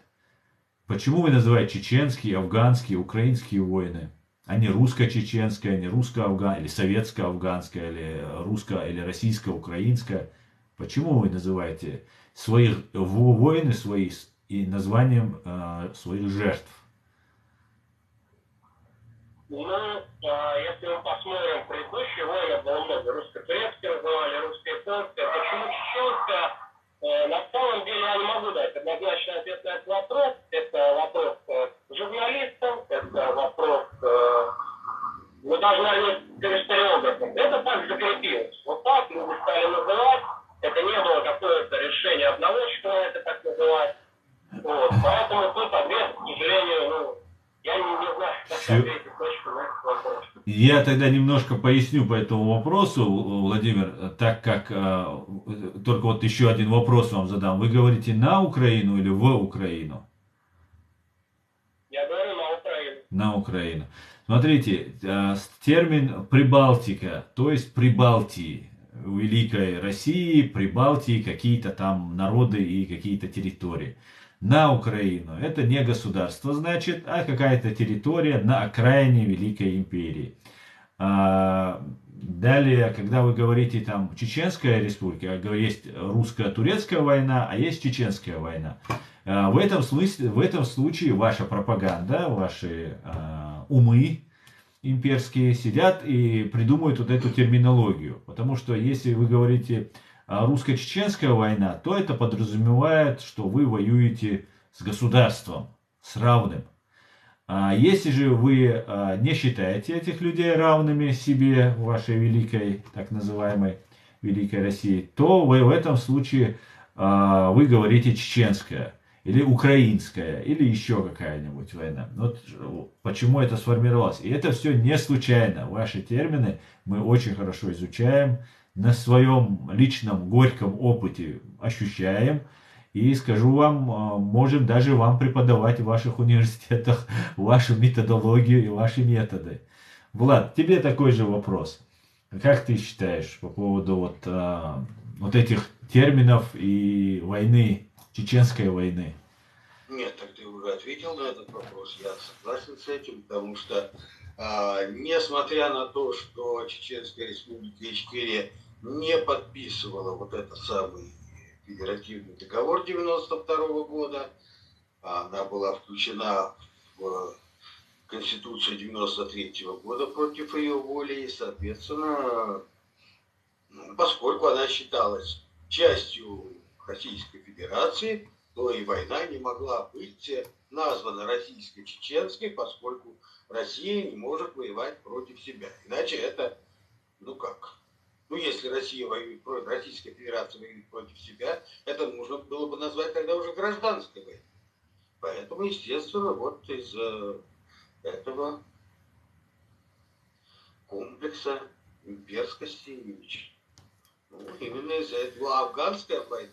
Почему вы называете чеченские, афганские, украинские войны, а не русско-чеченская, не русско-афганская, или советско-афганская, или русско- или российско-украинская? Почему вы называете своих войны и названием своих жертв? Ну, если мы посмотрим предыдущие войны, было много. Русско-турецкие называли, русско-японская. Почему чеченская? На самом деле я не могу дать однозначный ответ на этот вопрос. Это вопрос к журналистам, это вопрос ну, даже, наверное, к историографам. Это так закрепилось. Вот так люди стали называть. Это не было какое-то решение одного человека это так называть. Вот. Поэтому тут ответ, к сожалению, я не знаю, как ответить точно на этот вопрос. Я тогда немножко поясню по этому вопросу, Владимир, так как только вот еще один вопрос вам задам. Вы говорите на Украину или в Украину? Я говорю на Украину. На Украину. Смотрите, термин Прибалтика, то есть Прибалтии, у Великой России, Прибалтии, какие-то там народы и какие-то территории. На Украину. Это не государство, значит, а какая-то территория на окраине Великой Империи. Далее, когда вы говорите там Чеченская республика, есть русско-турецкая война, а есть Чеченская война. В этом случае ваша пропаганда, ваши умы имперские сидят и придумывают вот эту терминологию. Потому что если вы говорите русско-чеченская война, то это подразумевает, что вы воюете с государством, с равным. Если же вы не считаете этих людей равными себе, вашей великой, так называемой, Великой России, то вы в этом случае вы говорите чеченская или украинская, или еще какая-нибудь война. Вот почему это сформировалось. И это все не случайно. Ваши термины мы очень хорошо изучаем, на своем личном горьком опыте ощущаем. И скажу вам, можем даже вам преподавать в ваших университетах вашу методологию и ваши методы. Влад, тебе такой же вопрос. Как ты считаешь по поводу вот этих терминов и войны, чеченской войны? Нет, так ты уже ответил на этот вопрос. Я согласен с этим, потому что, несмотря на то, что Чеченская республика Ичкерия не подписывала вот этот самый федеративный договор 92 года, она была включена в Конституцию 93 года против ее воли, и, соответственно, поскольку она считалась частью Российской Федерации, то и война не могла быть названа российско-чеченской, поскольку Россия не может воевать против себя. Иначе это, если Россия воюет против, Российская Федерация воюет против себя, это нужно было бы назвать тогда уже гражданской войной. Поэтому, естественно, вот из этого комплекса имперскости, именно из-за этого афганская война.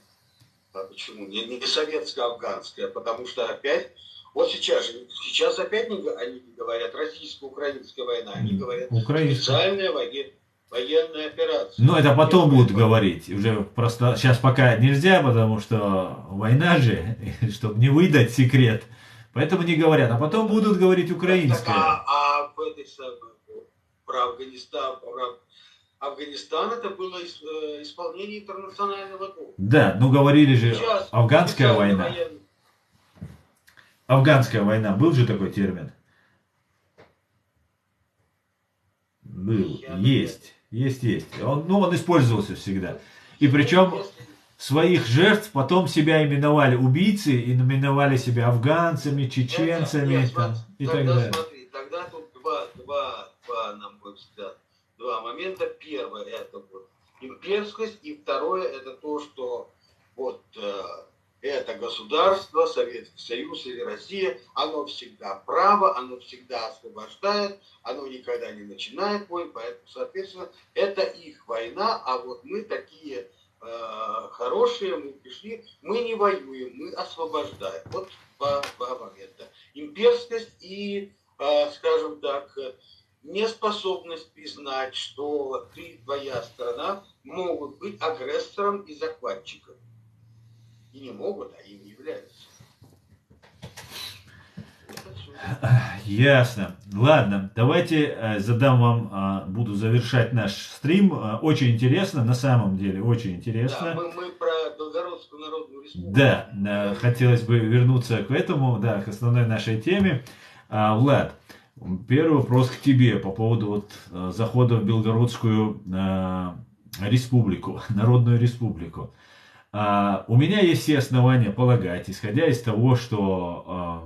А почему? Не советско-афганская, потому что опять, вот сейчас опять они не говорят российско-украинская война, они говорят специальная военная операция. Но это потом будут говорить, уже просто сейчас пока нельзя, потому что война же, чтобы не выдать секрет, поэтому не говорят, а потом будут говорить украинская. В этой самой, про Афганистан это было исполнение интернационального долга. Да, ну говорили же, афганская война. Афганская война, был же такой термин? Был, есть. Он использовался всегда. И причем своих жертв потом себя именовали убийцы, и именовали себя афганцами, чеченцами и так далее. Смотри, тогда тут на мой взгляд, два момента. Первое это вот имперскость, и второе это то, что вот это государство, Советский Союз или Россия, оно всегда право, оно всегда освобождает, оно никогда не начинает войн, поэтому, соответственно, это их война, а вот мы такие хорошие, мы пришли, мы не воюем, мы освобождаем. Вот два момента. Имперскость и, скажем так, неспособность признать, что твоя страна могут быть агрессором и захватчиком. И не могут, а им являются. Ясно. Ладно, давайте задам вам, буду завершать наш стрим. Очень интересно, на самом деле, очень интересно. Да, мы про Белгородскую Народную Республику. Да, хотелось бы вернуться к этому, да, к основной нашей теме. Влад, первый вопрос к тебе по поводу захода в Белгородскую республику, Народную Республику. У меня есть все основания полагать, исходя из того, что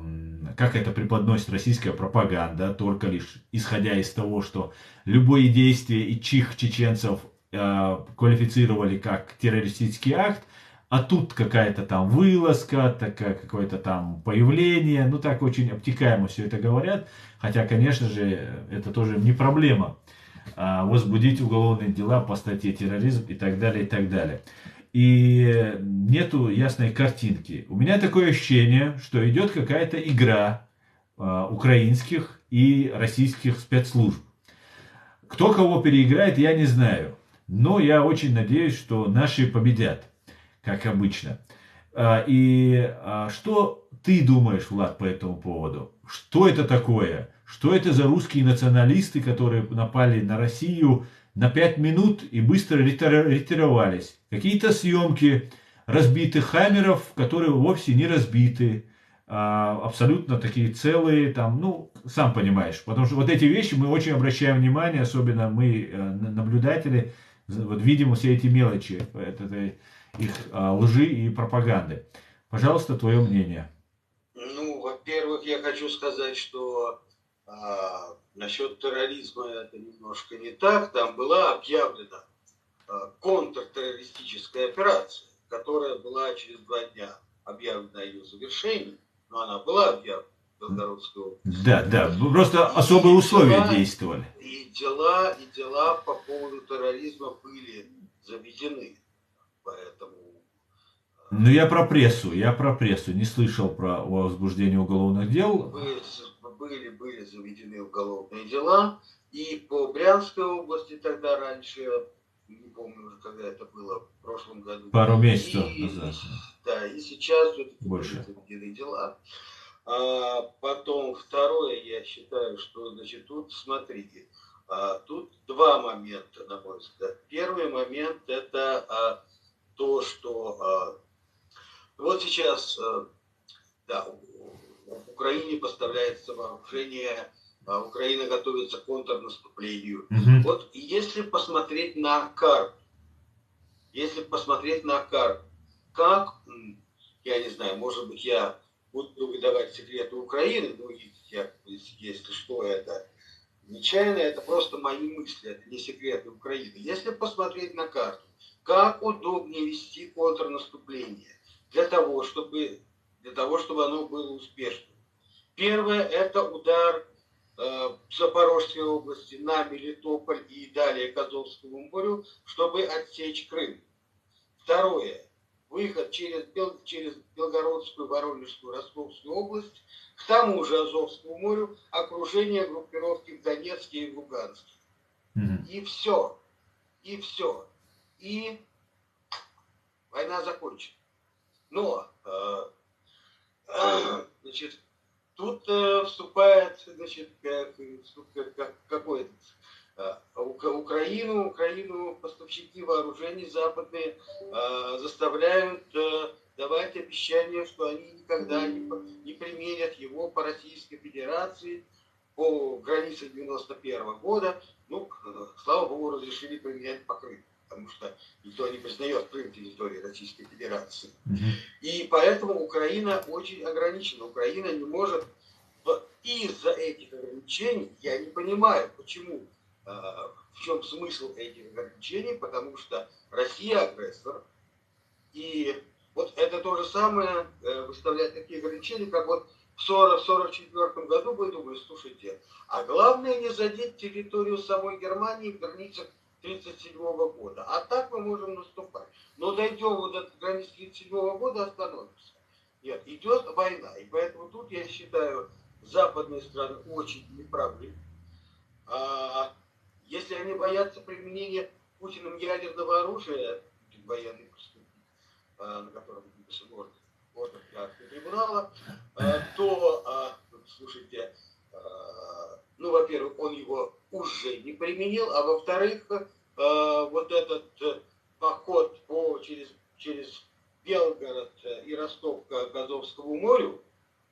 как это преподносит российская пропаганда, только лишь исходя из того, что любые действия и чих чеченцев квалифицировали как террористический акт, а тут какая-то там вылазка, какое-то там появление, так очень обтекаемо все это говорят, хотя, конечно же, это тоже не проблема, возбудить уголовные дела по статье терроризм и так далее, и так далее. И нету ясной картинки. У меня такое ощущение, что идет какая-то игра украинских и российских спецслужб. Кто кого переиграет, я не знаю. Но я очень надеюсь, что наши победят, как обычно. И что ты думаешь, Влад, по этому поводу? Что это такое? Что это за русские националисты, которые напали на Россию на 5 минут и быстро ретировались? Какие-то съемки разбитых хаммеров, которые вовсе не разбиты, абсолютно такие целые, сам понимаешь. Потому что вот эти вещи мы очень обращаем внимание, особенно мы, наблюдатели, видим все эти мелочи, их лжи и пропаганды. Пожалуйста, твое мнение. Во-первых, я хочу сказать, что насчет терроризма это немножко не так. Там была объявлена контртеррористическая операция, которая была через 2 дня объявлена о ее завершении, но она была объявлена в Белгородской области. Да, просто особые условия действовали. И дела по поводу терроризма были заведены, поэтому... Ну, я про прессу, не слышал про возбуждение уголовных дел. Были заведены уголовные дела, и по Брянской области тогда раньше, не помню уже, когда это было, в прошлом году. Пару месяцев назад. Да, и сейчас больше были заведены дела. Потом второе, я считаю, что, значит, тут, смотрите, тут 2 момента, на мой взгляд. Первый момент – это то, что вот сейчас, да, в Украине поставляется вооружение, Украина готовится к контрнаступлению. Вот если посмотреть на карту, как, я не знаю, может быть, я буду выдавать секреты Украины, но если что, это нечаянно, это просто мои мысли, это не секреты Украины. Если посмотреть на карту, как удобнее вести контрнаступление для того, чтобы оно было успешным. Первое – это удар в Запорожской области на Мелитополь и далее к Азовскому морю, чтобы отсечь Крым. Второе – выход через Белгородскую, Воронежскую, Ростовскую область, к тому же Азовскому морю, окружение группировки в Донецке и в Луганске. И все. И война закончена. Но, значит, тут вступает, значит, Украину поставщики вооружений западные заставляют давать обещания, что они никогда не применят его по Российской Федерации, по границе 91 года. Ну, слава богу, разрешили применять по Крыму, потому что никто не признает Крым территорией Российской Федерации. И поэтому Украина очень ограничена. Украина не может... Из-за этих ограничений, я не понимаю, почему, в чем смысл этих ограничений, потому что Россия агрессор. И вот это то же самое, выставлять такие ограничения, как вот в 1944 году вы думаете, слушайте, а главное не задеть территорию самой Германии в границах 1937 года. А так мы можем наступать. Но дойдем вот до границ 1937 года, остановимся. Нет, идет война. И поэтому тут, я считаю, западные страны очень неправы. Если они боятся применения Путиным ядерного оружия, военный преступник, на котором написан ордер для трибунала, то, слушайте, ну, во-первых, он его уже не применил, а во-вторых, вот этот поход через Белгород и Ростов к Азовскому морю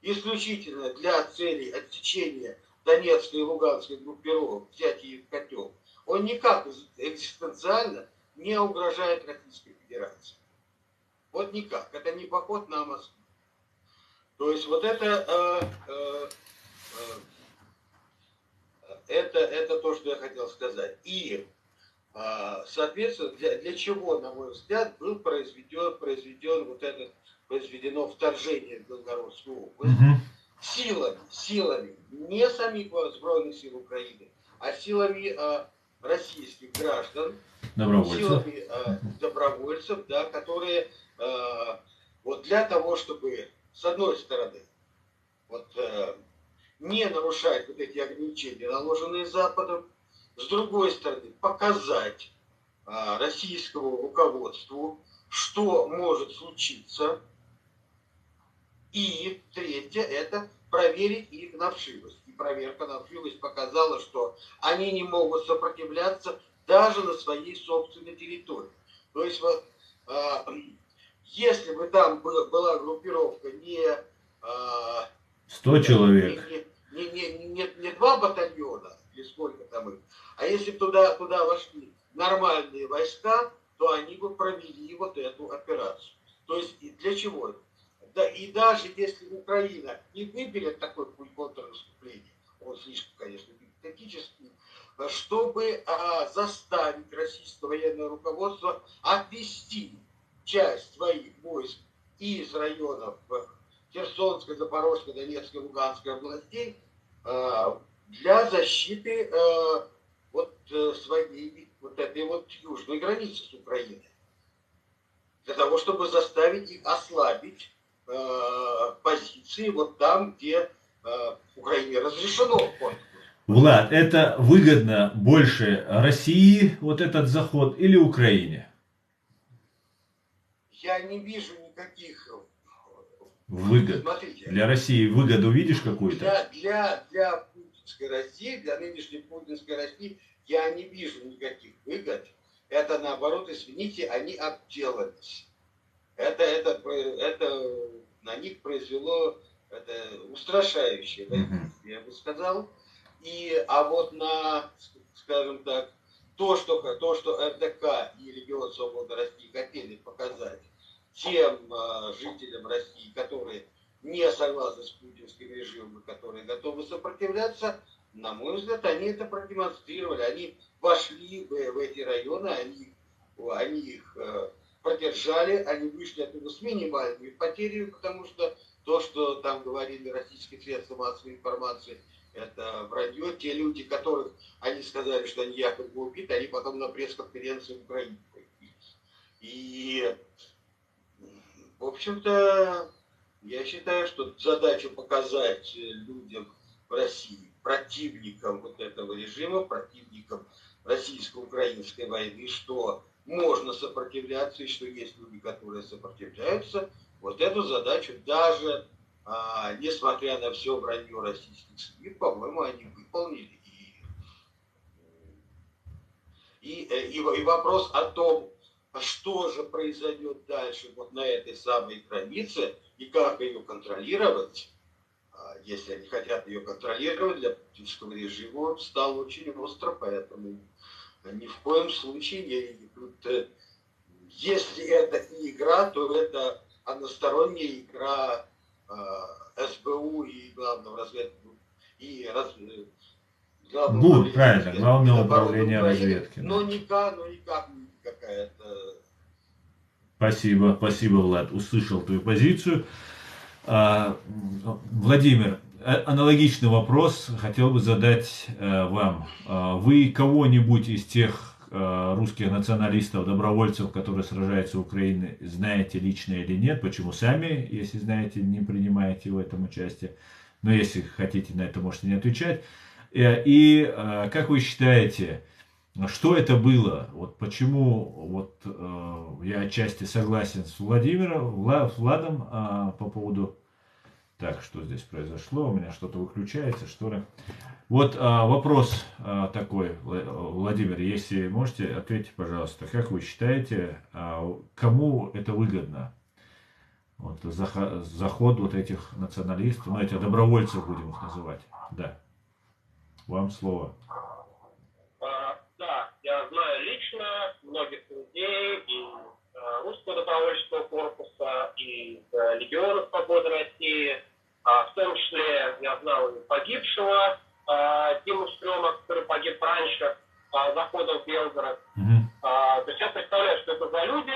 исключительно для целей отсечения Донецкой и Луганской группировок, взять их в котел, он никак экзистенциально не угрожает Российской Федерации. Вот никак. Это не поход на Москву. То есть вот это то, что я хотел сказать. И, соответственно, для чего, на мой взгляд, был произведено вторжение в Белгородскую область силами не самих Сбройных сил Украины, а силами российских граждан, силами добровольцев, да, которые вот для того, чтобы, с одной стороны, вот, не нарушать вот эти ограничения, наложенные Западом, с другой стороны, показать российскому руководству, что может случиться. И третье – это проверить их на вшивость. И проверка на вшивость показала, что они не могут сопротивляться даже на своей собственной территории. То есть, вот, если бы там была группировка не 100 человек, не 2 батальона, или сколько там их, а если бы туда вошли нормальные войска, то они бы провели вот эту операцию. То есть для чего? Да, и даже если Украина не выберет такой путь контрнаступления, он слишком, конечно, диктатический, чтобы заставить российское военное руководство отвести часть своих войск из районов Херсонской, Запорожской, Донецкой, Луганской областей для защиты своей вот этой вот южной границы с Украиной. Для того, чтобы заставить их ослабить позиции вот там, где Украине разрешено. Влад, это выгодно больше России, вот этот заход, или Украине? Я не вижу никаких выгод. Смотрите, для России выгоду видишь какую-то? Для путинской России, для нынешней путинской России я не вижу никаких выгод. Это наоборот, извините, они обделались. Это на них произвело устрашающее воздействие, я бы сказал. А вот на, скажем так, то, что РДК и Регион Свободы России хотели показать тем жителям России, которые не согласны с путинским режимом, которые готовы сопротивляться, на мой взгляд, они это продемонстрировали. Они вошли в эти районы, они их продержали, они вышли оттуда с минимальными потерями, потому что то, что там говорили российские средства массовой информации, это вранье. Те люди, которых они сказали, что они якобы убиты, они потом на пресс-конференции в Украине появились. И, в общем-то, я считаю, что задача показать людям в России, противникам вот этого режима, противникам российско-украинской войны, что можно сопротивляться и что есть люди, которые сопротивляются, вот эту задачу даже несмотря на все вранье российских СМИ, по-моему, они выполнили. И вопрос о том, что же произойдет дальше вот на этой самой границе и как ее контролировать, если они хотят ее контролировать, для путинского режима стал очень остро, поэтому ни в коем случае, если это и игра, то это односторонняя игра СБУ и главного разведки Главное управление разведки. Но никак не какая-то. Спасибо, Влад, услышал твою позицию. Владимир, аналогичный вопрос хотел бы задать вам. Вы кого-нибудь из тех русских националистов, добровольцев, которые сражаются в Украине, знаете лично или нет? Почему сами, если знаете, не принимаете в этом участие? Но если хотите на это, можете не отвечать. И как вы считаете, что это было? Вот почему я отчасти согласен с Владом по поводу... Так, что здесь произошло? У меня что-то выключается, что ли? Вот вопрос такой, Владимир, если можете, ответьте, пожалуйста, как вы считаете, кому это выгодно? Вот, заход вот этих националистов, этих добровольцев будем их называть. Да. Вам слово. Да, я знаю лично многих людей из Русского добровольческого корпуса, из Легиона Свободы России. В том числе я знал и погибшего Диму Стрёма, который погиб раньше захода в Белгород. То есть я представляю, что это за люди.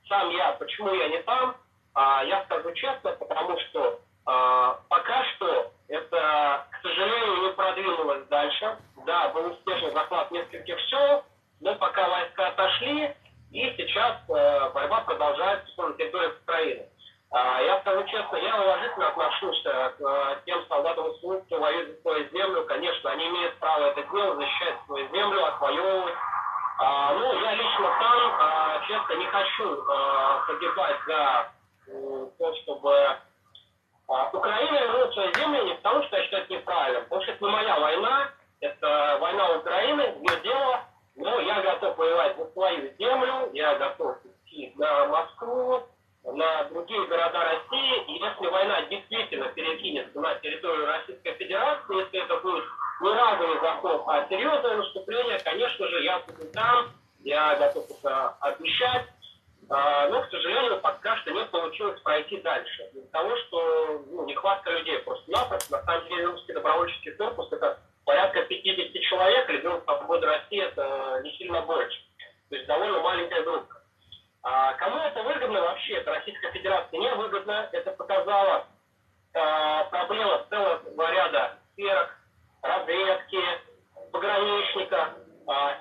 Сам я, почему я не там, я скажу честно, потому что пока что это, к сожалению, не продвинулось дальше. Да, был успешный захват нескольких сел, но пока войска отошли, и сейчас борьба продолжается на территории Украины. Я скажу честно, я уважительно отношусь к тем солдатам СУ, кто воюет за свою землю. Конечно, они имеют право это делать, защищать свою землю, отвоевывать. Я лично сам, честно, не хочу погибать за то, чтобы Украина вернула свою землю, не потому что я считаю это неправильно, потому что это не моя война, это война Украины, ее дело, но я готов воевать за свою землю, я готов идти на Москву, на другие города России, и если война действительно перекинется на территорию Российской Федерации, если это будет не разовый заход, а серьезное наступление, конечно же, я буду там, я готов это обещать, но, к сожалению, пока что не получилось пройти дальше. Из-за того, что нехватка людей просто-напросто, на самом деле, русский добровольческий корпус – это порядка 50 человек, Легион Свободы России это не сильно больше. То есть довольно маленькая группа. А кому это выгодно вообще? Это Российской Федерации не выгодно. Это показала проблема целого ряда сферок, разведки, пограничника,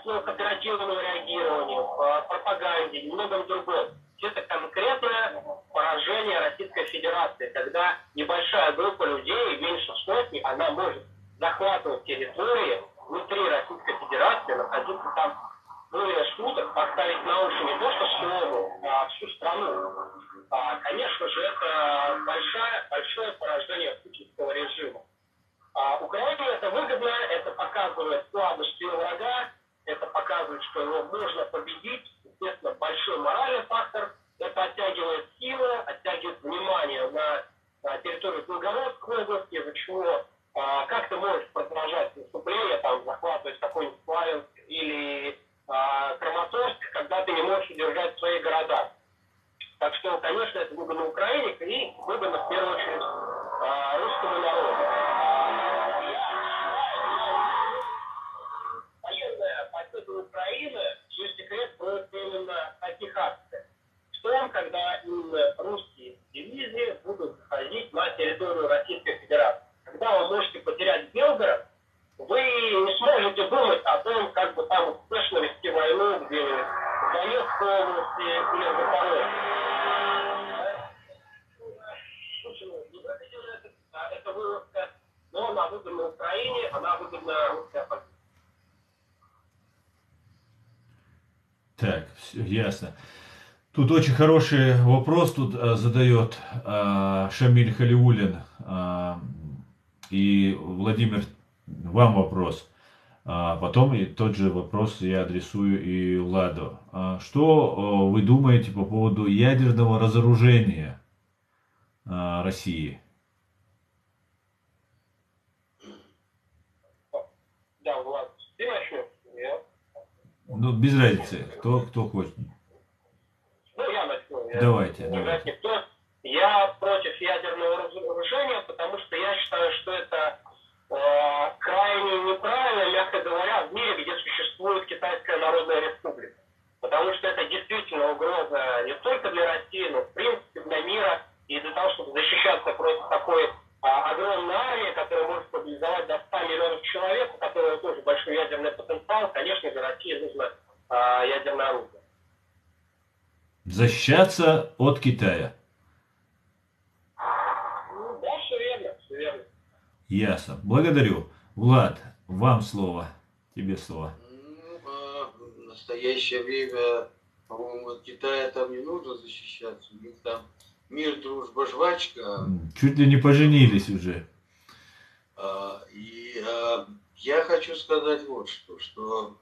сил к оперативному реагированию, пропаганде и многом другом. Это конкретное поражение Российской Федерации, когда небольшая группа людей, меньше сотни, она может захватывать территории внутри Российской Федерации, находиться там более суток, поставить на уши не то что страну, а всю страну. Конечно же, это большое поражение путинского режима. Украине это выгодно, это показывает слабость ее врага, это показывает, что его можно победить. Естественно, большой моральный фактор. Это оттягивает силы, оттягивает внимание на территорию Белгородской области, из-за чего как ты можешь продолжать наступление, там, захватывать какой-нибудь Славянск или Краматорск, когда ты не можешь удержать свои города. Так что, конечно, это выгодно Украине и выгодно в первую очередь русскому народу. Военная победа Украины, ее секрет будет именно в таких акциях. В том, когда именно русские дивизии будут заходить на территорию Российской Федерации. Когда вы можете потерять Белгород, вы не сможете думать о том, как бы там успешно вести войну где-нибудь в Донецкой области или в Запорожье. Это вылазка, но она выгодна Украине, она выгодна русской оппозиции. Так, все ясно. Тут очень хороший вопрос тут задает Шамиль Халиуллин. И, Владимир, вам вопрос. Потом и тот же вопрос я адресую и Владу. Что вы думаете по поводу ядерного разоружения России? Да, Влад, ты начнешь? Ну, без разницы, кто хочет. Ну, я начну. Давайте. Никто. Я против ядерного разоружения, потому что я считаю, что это крайне неправильно, мягко говоря, в мире, где существует Китайская Народная Республика. Потому что это действительно угроза не только для России, но в принципе для мира. И для того, чтобы защищаться против такой огромной армии, которая может мобилизовать до 100 миллионов человек, у которой тоже большой ядерный потенциал, конечно, для России нужно ядерное оружие. Защищаться от Китая. Ну, да, все верно, все верно. Ясно. Благодарю. Влад, вам слово. Тебе слово. В настоящее время, по-моему, от Китая там не нужно защищаться. У них там мир, дружба, жвачка. Чуть ли не поженились уже. И я хочу сказать вот что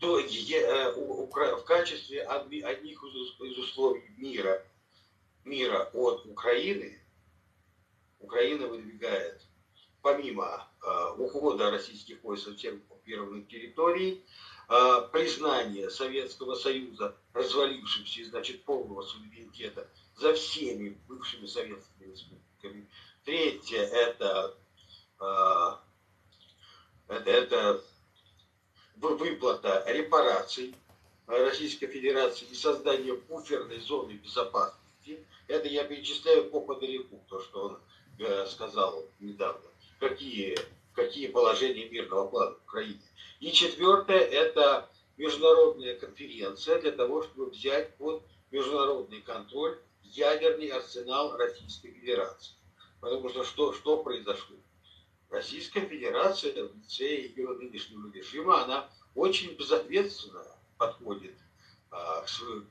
в качестве одних из условий мира от Украины, Украина выдвигает, помимо ухода российских войск со всех оккупированных территорий, признание Советского Союза, развалившимся, значит, полного суверенитета за всеми бывшими советскими республиками. Третье это выплата репараций Российской Федерации и создание буферной зоны безопасности. Это я перечисляю по Подоляку, то, что он сказал недавно. Какие положения мирного плана в Украине. И четвертое, это международная конференция для того, чтобы взять под международный контроль ядерный арсенал Российской Федерации. Потому что что произошло? Российская Федерация в лице ее нынешнего режима, она очень безответственно подходит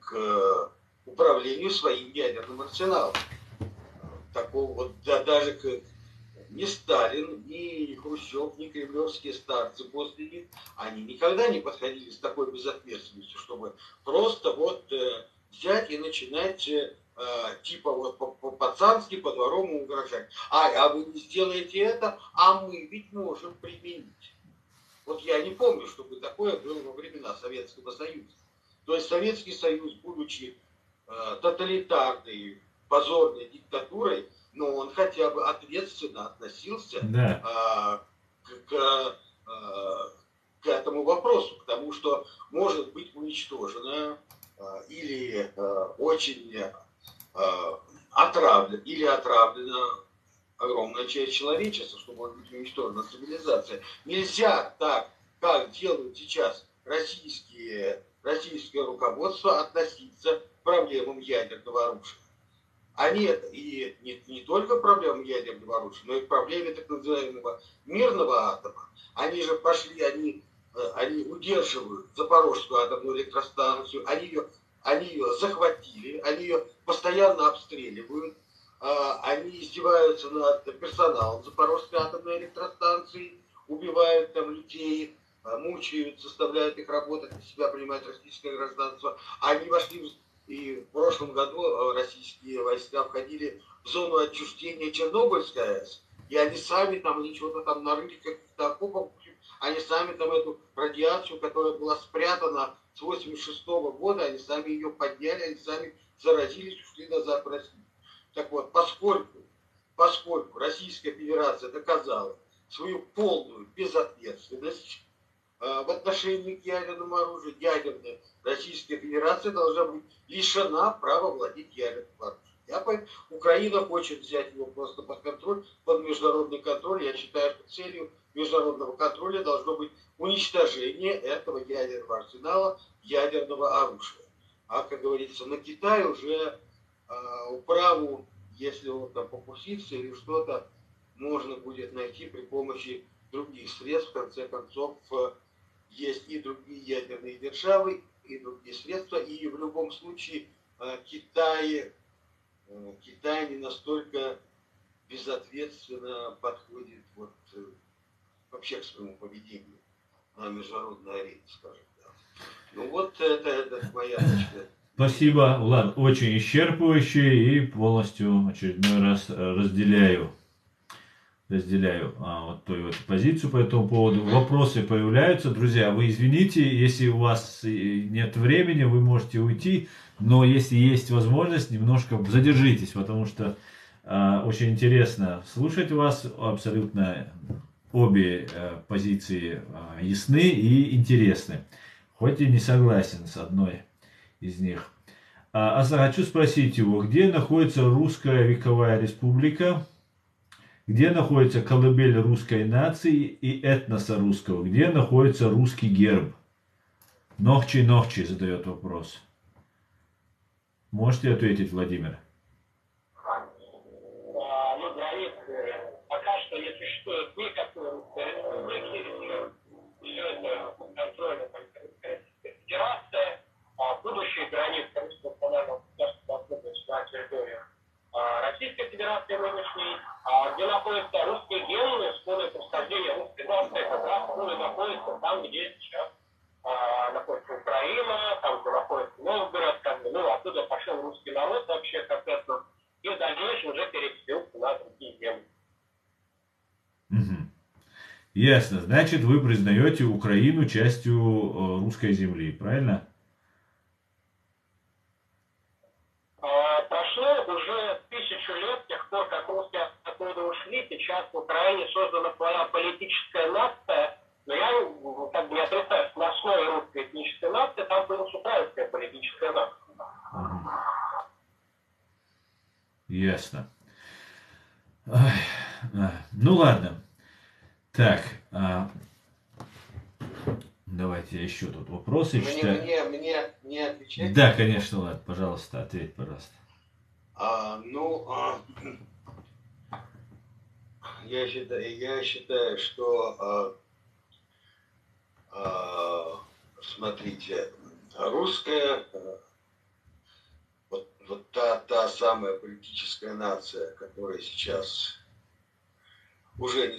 к управлению своим ядерным арсеналом. Такого вот, даже ни Сталин, ни Хрущев, ни кремлевские старцы после них, они никогда не подходили с такой безответственностью, чтобы просто вот взять и начинать типа вот по-пацански, по-дворовому угрожать. А вы не сделаете это, а мы ведь можем применить. Вот я не помню, чтобы такое было во времена Советского Союза. То есть Советский Союз, будучи тоталитарной, позорной диктатурой, но он хотя бы ответственно относился к этому вопросу, к тому, что может быть уничтожена или очень отравлена огромная часть человечества, что может быть уничтожена цивилизация. Нельзя так, как делают сейчас российское руководство, относиться к проблемам ядерного оружия. Они и не только проблемы ядерного оружия, но и к проблеме так называемого мирного атома. Они же пошли, они удерживают Запорожскую атомную электростанцию, они ее захватили, они ее постоянно обстреливают, они издеваются над персоналом Запорожской атомной электростанции, убивают там людей, мучают, заставляют их работать, на себя принимать российское гражданство. Они вошли, и в прошлом году российские войска входили в зону отчуждения Чернобыльской АЭС, и они сами там, они что-то там нарыли каких-то окопов, они сами там эту радиацию, которая была спрятана с 1986 года, они сами ее подняли, они сами заразились, ушли назад в Россию. Так вот, поскольку Российская Федерация доказала свою полную безответственность в отношении к ядерному оружию, ядерная Российская Федерация должна быть лишена права владеть ядерным оружием. Украина хочет взять его просто под контроль, под международный контроль. Я считаю, что целью международного контроля должно быть уничтожение этого ядерного арсенала, ядерного оружия. А, как говорится, на Китай уже управу, если он там покусится или что-то, можно будет найти при помощи других средств. В конце концов, есть и другие ядерные державы, и другие средства. И в любом случае Китай не настолько безответственно подходит вообще к своему поведению на международной арене, скажем так. Ну вот это моя точка. Спасибо, Влад, очень исчерпывающе, и полностью очередной раз разделяю вот твою позицию по этому поводу. Вопросы появляются, друзья, вы извините, если у вас нет времени, вы можете уйти, но если есть возможность, немножко задержитесь, потому что очень интересно слушать вас, абсолютно обе позиции ясны и интересны, хоть и не согласен с одной из них. Хочу спросить его, где находится Русская вековая республика, где находится колыбель русской нации и этноса русского, где находится русский герб? Нохчи задает вопрос. Можете ответить, Владимир? Ну, границы пока что не существует никакой русской республики, все это контрольно только Российская Федерация. Будущие границы русского национального государства должны быть на территориях Российской Федерации нынешней, где находятся русские гены, школы происхождения русской нации, как раз находятся там, где сейчас находится Украина, там, где находится Новгород, оттуда пошел русский народ вообще, как это, и в дальнейшем уже переселился на другие земли. Ясно. Значит, вы признаете Украину частью русской земли, правильно? Прошло уже 1000 лет с тех пор, как русские оттуда ушли. Сейчас в Украине создана своя политическая нация. Но я не отрицаю, что на основе русской этнической нации там была украинская политическая нация. Ясно. Ну ладно. Так. Давайте я еще тут вопросы читаю. Мне отвечать? Да, конечно, ладно, пожалуйста, ответь, пожалуйста. Я считаю, что смотрите, русская, вот та самая политическая нация, которая сейчас уже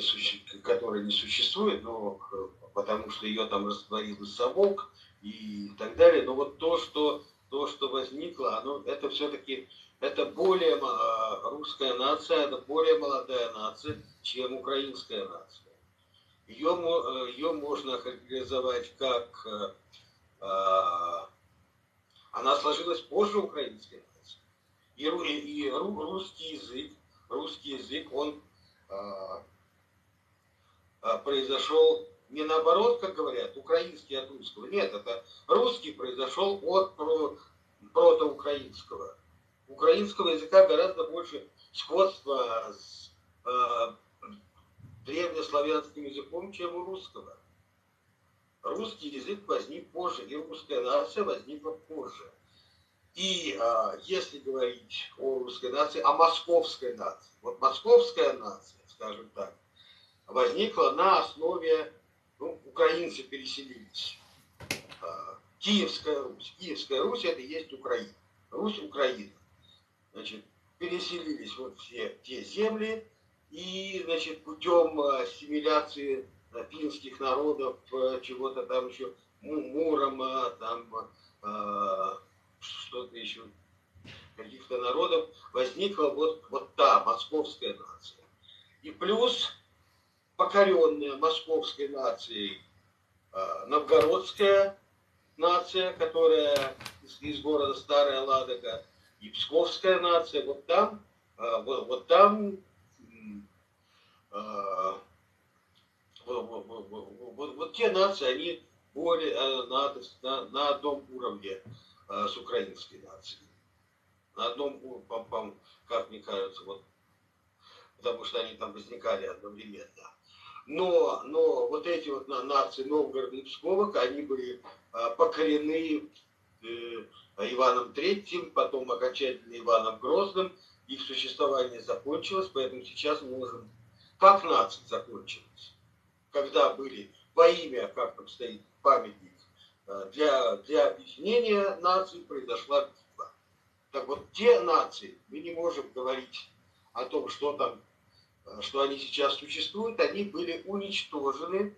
которая не существует, но потому что ее там растворил совок и так далее. Но вот то, что возникло, это все-таки более русская нация, это более молодая нация, чем украинская нация. Ее можно характеризовать как она сложилась позже украинской нации. русский язык, он произошел не наоборот, как говорят, украинский от русского. Нет, это русский произошел от протоукраинского. У украинского языка гораздо больше сходства с древнеславянским языком, чем у русского. Русский язык возник позже, и русская нация возникла позже. И если говорить о русской нации, о московской нации, вот московская нация, скажем так, возникла на основе, украинцы переселились. Киевская Русь. Киевская Русь это и есть Украина. Русь Украина. Значит, переселились вот все те земли, и, значит, путем ассимиляции финских народов, чего-то там еще, Мурома, там что-то еще, каких-то народов, возникла вот та московская нация. И плюс покоренная московской нацией новгородская нация, которая из города Старая Ладога, и псковская нация, вот те нации, они более на одном уровне с украинской нацией. На одном уровне, как мне кажется, вот, потому что они там возникали одновременно. Но вот эти вот нации Новгорода и Пскова, они были покорены Иваном III, потом окончательно Иваном Грозным, их существование закончилось, поэтому сейчас мы можем, как нация закончилась, когда были во имя, как там стоит памятник, для объединения наций произошла битва. Так вот, те нации, мы не можем говорить о том, что они сейчас существуют, они были уничтожены.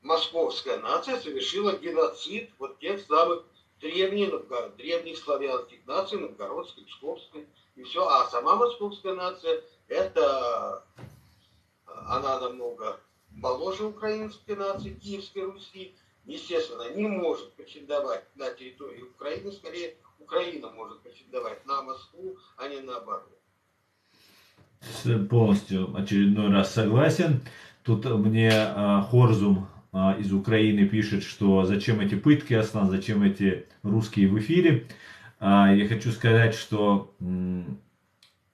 Московская нация совершила геноцид вот тех самых древних славянских наций, новгородской, псковской и все. А сама московская нация, она намного моложе украинской нации, Киевской Руси. Естественно, не может претендовать на территорию Украины, скорее Украина может претендовать на Москву, а не наоборот. Полностью очередной раз согласен. Тут мне Хорзум из Украины пишет, что зачем эти пытки, зачем эти русские в эфире. Я хочу сказать, что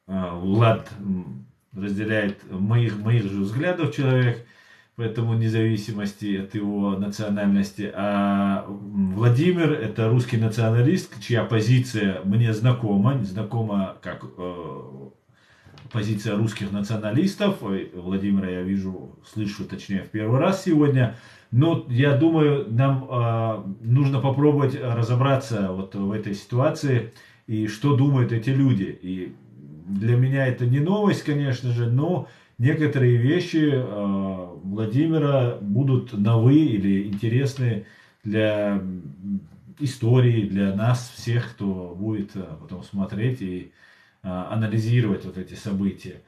Влад разделяет моих же взглядов человек, поэтому вне зависимости от его национальности. А Владимир это русский националист, чья позиция мне знакома как позиция русских националистов. Владимира я слышу точнее в первый раз сегодня. Но я думаю, нам нужно попробовать разобраться вот в этой ситуации и что думают эти люди. И для меня это не новость, конечно же, но некоторые вещи Владимира будут новые или интересны для истории, для нас всех, кто будет потом смотреть и анализировать вот эти события.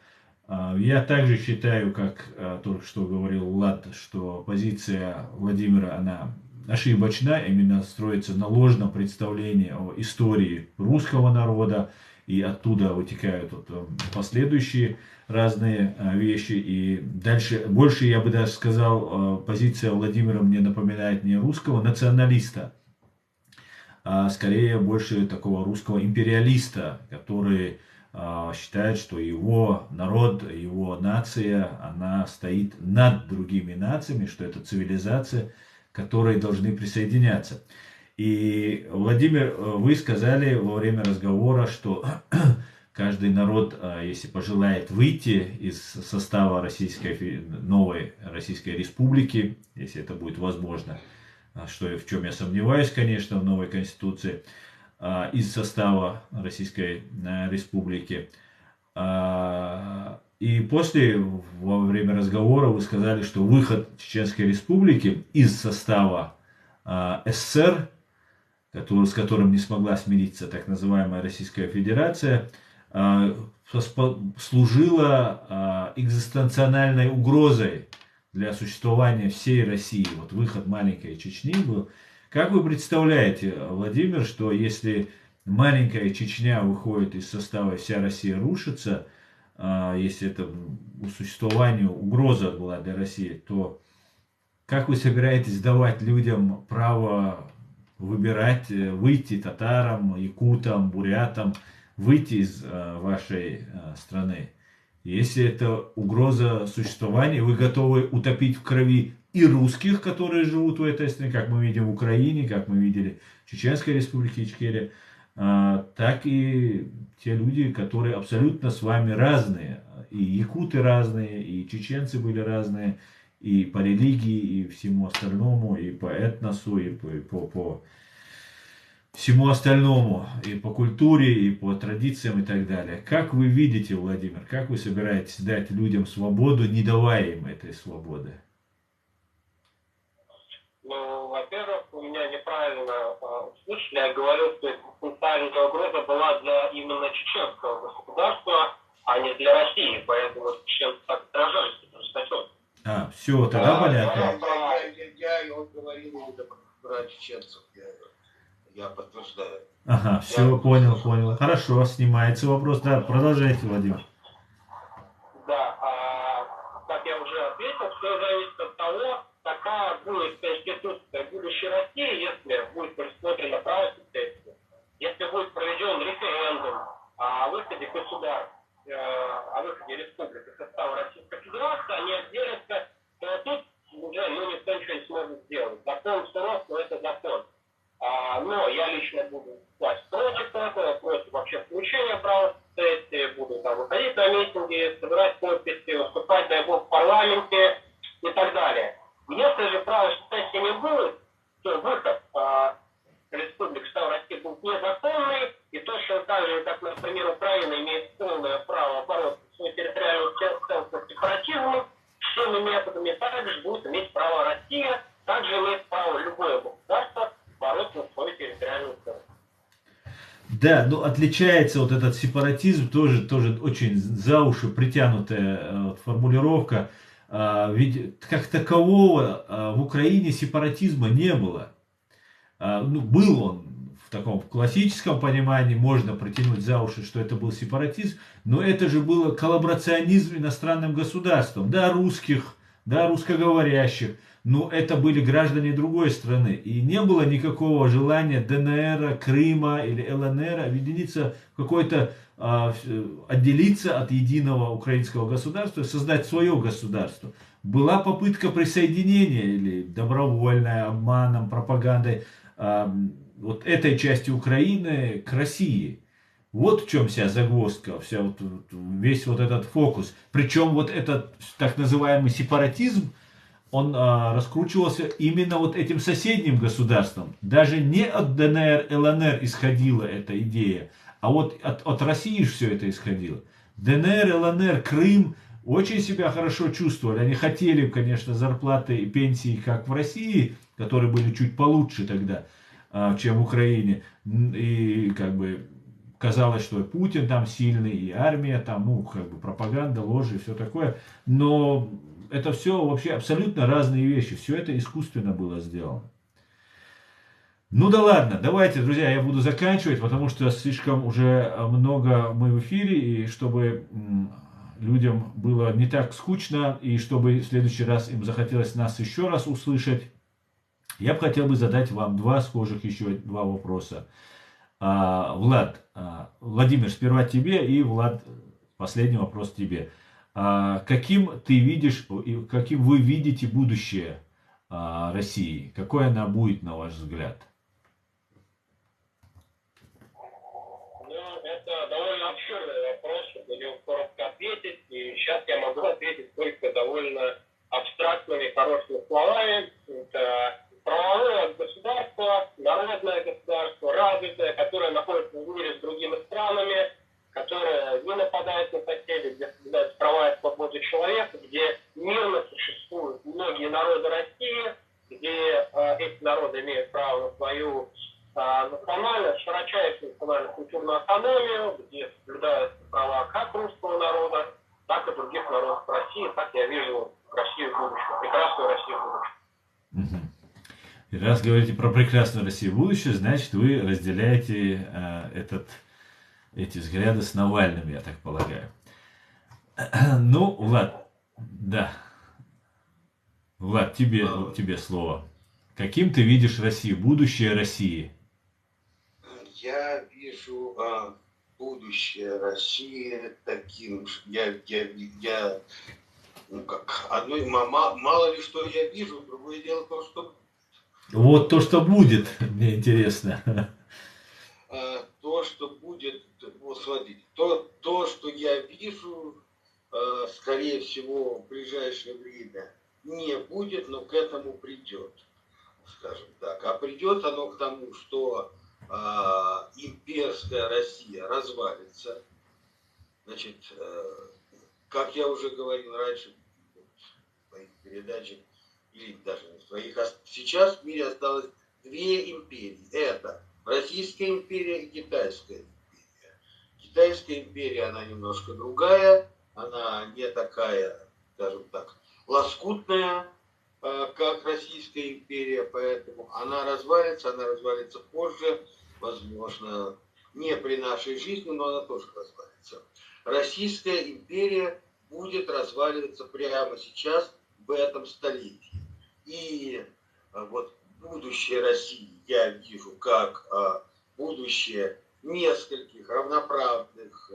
Я также считаю, как только что говорил Влад, что позиция Владимира, она ошибочна, именно строится на ложном представлении о истории русского народа, и оттуда вытекают последующие разные вещи. И дальше, больше я бы даже сказал, позиция Владимира мне напоминает не русского националиста, а скорее больше такого русского империалиста, который считает, что его народ, его нация, она стоит над другими нациями, что это цивилизация, к которой должны присоединяться. И, Владимир, вы сказали во время разговора, что каждый народ, если пожелает выйти из состава новой Российской Республики, если это будет возможно, в чем я сомневаюсь, конечно, в новой Конституции, из состава Российской Республики. И во время разговора вы сказали, что выход Чеченской Республики из состава СССР, с которым не смогла смириться так называемая Российская Федерация, служила экзистенциональной угрозой для существования всей России. Вот выход маленькой Чечни был. Как вы представляете, Владимир, что если маленькая Чечня выходит из состава, вся Россия рушится, если это существованию угроза была для России, то как вы собираетесь давать людям право выбирать, выйти татарам, якутам, бурятам, выйти из вашей страны? Если это угроза существования, вы готовы утопить в крови и русских, которые живут в этой стране, как мы видим в Украине, как мы видели в Чеченской республике Ичкерия, так и те люди, которые абсолютно с вами разные. И якуты разные, и чеченцы были разные, и по религии, и всему остальному, и по этносу, и по всему остальному, и по культуре, и по традициям, и так далее. Как вы видите, Владимир, как вы собираетесь дать людям свободу, не давая им этой свободы? Ну, во-первых, у меня неправильно услышали, я говорил, что потенциальная угроза была для именно чеченского государства, а не для России, поэтому чеченцы так сражались, Все, тогда понятно. Я говорил именно про чеченцев, я подтверждаю. Ага, все, понял. Хорошо, снимается вопрос. Да, продолжайте, Владимир. Да, как я уже ответил, все зависит от того, какая будет конституция будущей России, если будет рассмотрено право сессии, если будет проведен референдум о выходе государств, о выходе республик из состава Российской Федерации, они отделятся, то тут уже никто ничего не сможет сделать. Закон суров, но это закон. Но я лично буду выступать против этого, против вообще включения права сессии, буду там выходить на митинги, собирать подписи, выступать, дай бог, в парламенте и так далее. Если же права сессии не будет, то выход республик состава России будет незаконный, и точно так же, как, например, Украина имеет полное право бороться за свою территориальную целостность и сепаратизм, всеми методами также будет иметь право Россия, также имеет право любое государство бороться за свою территориальную целостность. Да, но отличается вот этот сепаратизм, тоже очень за уши притянутая формулировка. Ведь как такового в Украине сепаратизма не было. Был он в таком классическом понимании, можно протянуть за уши, что это был сепаратизм, но это же было коллаборационизм иностранным государством, да, русских, да, русскоговорящих, но это были граждане другой страны, и не было никакого желания ДНР, Крыма или ЛНР объединиться в какой-то, отделиться от единого украинского государства, создать свое государство. Была попытка присоединения или добровольная, обманом, пропагандой вот этой части Украины к России. Вот в чем вся загвоздка, весь вот этот фокус. Причем вот этот так называемый сепаратизм, он раскручивался именно вот этим соседним государством. Даже не от ДНР, ЛНР исходила эта идея, а вот от России все это исходило. ДНР, ЛНР, Крым очень себя хорошо чувствовали. Они хотели, конечно, зарплаты и пенсии, как в России, которые были чуть получше тогда, чем в Украине. И как бы казалось, что Путин там сильный, и армия там, пропаганда, ложь и все такое. Но это все вообще абсолютно разные вещи. Все это искусственно было сделано. Ну да ладно, давайте, друзья, я буду заканчивать, потому что слишком уже много мы в эфире, и чтобы людям было не так скучно, и чтобы в следующий раз им захотелось нас еще раз услышать, я бы хотел задать вам два вопроса. Владимир, сперва тебе, и Влад, последний вопрос тебе. Каким ты видишь, каким вы видите будущее России? Какое она будет, на ваш взгляд? Это довольно обширный вопрос, чтобы на него коротко ответить. И сейчас я могу ответить только довольно абстрактными, хорошими словами. Это правовое государство, народное государство, развитое, которое находится в мире с другими странами, которое не нападает на соседей, где соблюдаются права и свободы человека, где мирно существуют многие народы России, где эти народы имеют право на свою национальную, широчайшую национально-культурную автономию, где соблюдаются права как русского народа, так и других народов России. Так я вижу Россию в будущем, прекрасную Россию в будущем. И раз говорите про прекрасную Россию будущее, значит, вы разделяете эти взгляды с Навальным, я так полагаю. Ну, Влад, да. Влад, тебе слово. Каким ты видишь Россию, будущее России? Я вижу будущее России таким, ну как, мало ли что я вижу, другое дело то, что Вот то, что будет, мне интересно. то, что будет, вот смотрите, то, что я вижу, скорее всего, в ближайшее время не будет, но к этому придет, скажем так. А придет оно к тому, что имперская Россия развалится. Значит, как я уже говорил раньше в своих передачах, или даже не в своих, сейчас в мире осталось две империи. Это Российская империя и Китайская империя. Китайская империя, она немножко другая, она не такая, скажем так, лоскутная, как Российская империя, поэтому она развалится позже, возможно, не при нашей жизни, но она тоже развалится. Российская империя будет разваливаться прямо сейчас, в этом столетии. И вот будущее России я вижу как будущее нескольких равноправных,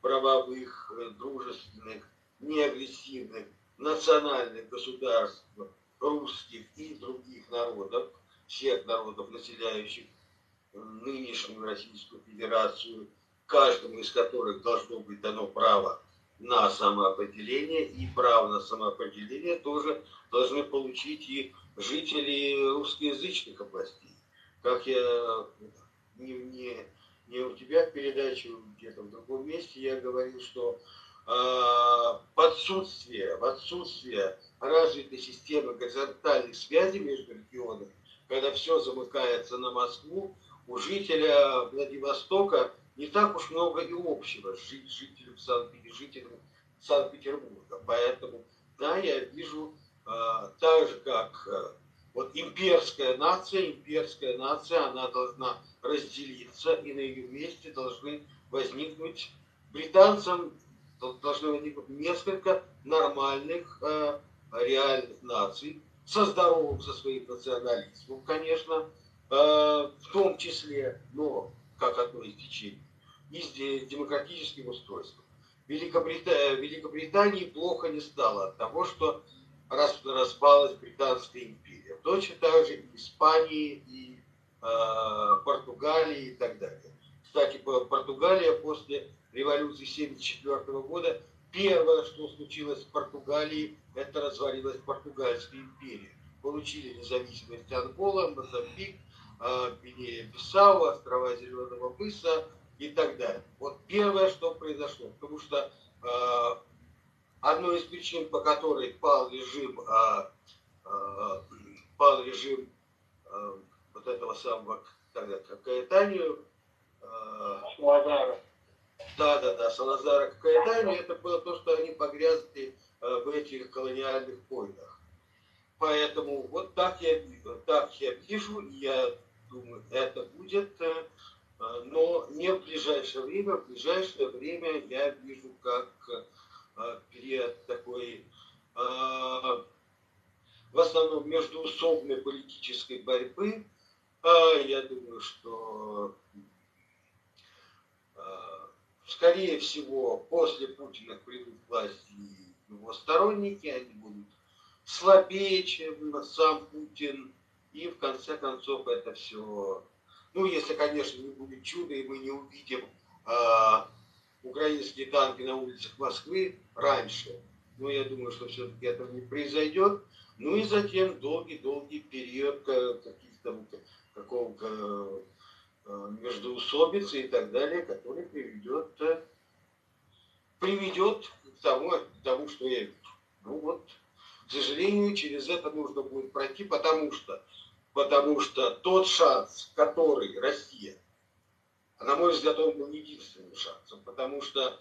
правовых, дружественных, неагрессивных национальных государств, русских и других народов, всех народов, населяющих нынешнюю Российскую Федерацию, каждому из которых должно быть дано право на самоопределение, и право на самоопределение тоже должны получить и жители русскоязычных областей. Как я не у тебя в передаче, где-то в другом месте я говорил, что в отсутствие развитой системы горизонтальных связей между регионами, когда все замыкается на Москву, у жителя Владивостока не так уж много и общего с жителем Санкт-Петербурга. Поэтому, да, я вижу так же, как вот имперская нация, она должна разделиться, и на ее месте должны возникнуть британцам, должны возникнуть несколько нормальных, реальных наций, со своим национализмом, конечно, в том числе, но как одно из течений, и с демократическим устройством. Великобритании плохо не стало от того, что распалась Британская империя. Точно так же и Испании, и Португалии и так далее. Кстати, Португалия после революции 1974 года, первое, что случилось в Португалии, это развалилась Португальская империя. Получили независимость Ангола, Мозамбик, Гвинея-Бисау, острова Зеленого мыса и так далее. Вот первое, что произошло, потому что одной из причин, по которой пал режим вот этого самого Каэтанию, Салазара. Салазара Каэтанию, это было то, что они погрязли в этих колониальных войнах. Поэтому вот так я вижу, и я думаю, это будет, но не в ближайшее время. В ближайшее время я вижу как период такой, в основном междуусобной политической борьбы. Я думаю, что скорее всего после Путина придут к власти его сторонники, они будут слабее, чем сам Путин, и в конце концов это все, ну если, конечно, не будет чуда, и мы не увидим украинские танки на улицах Москвы раньше, но я думаю, что все-таки этого не произойдет, ну и затем долгий период какого-то междоусобицы и так далее, который приведет к тому, что я вижу. Ну вот, к сожалению, через это нужно будет пройти, потому что тот шанс, который Россия, на мой взгляд, он был единственным шансом, потому что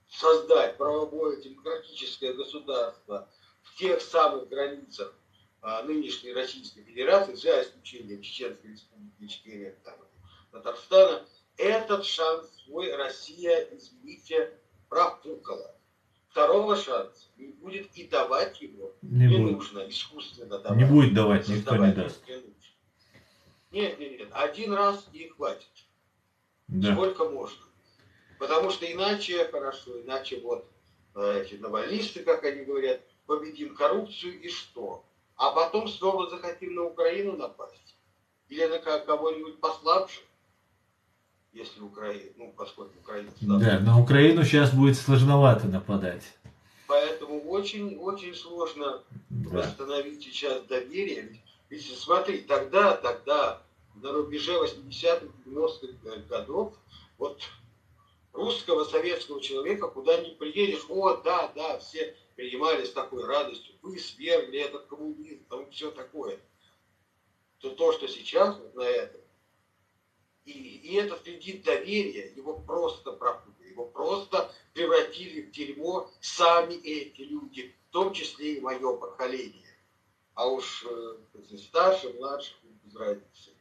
создать правовое демократическое государство в тех самых границах, нынешней Российской Федерации, за исключением Чеченской Республики, Ичкерии, Татарстана, этот шанс свой Россия, извините, профукала. Второго шанса не будет и давать его не нужно, искусственно давать. Не будет давать, никто не даст. Нет, один раз и хватит. Да. Сколько можно. Потому что иначе хорошо, иначе вот эти навальнисты, как они говорят, победим коррупцию и что? А потом снова захотим на Украину напасть? Или на кого-нибудь послабже? Если Украина, ну, поскольку Украина слабже. Да, на Украину сейчас будет сложновато нападать. Поэтому очень сложно восстановить сейчас доверие. Ведь смотри, тогда, на рубеже 80-х, 90-х годов, вот русского, советского человека, куда ни приедешь, да, все принимали с такой радостью, вы свергли этот коммунизм, там все такое. То, что сейчас вот на этом, и этот кредит доверия, его просто пропутали, его просто превратили в дерьмо сами эти люди, в том числе и мое поколение. А уж старше, младше, без разницы.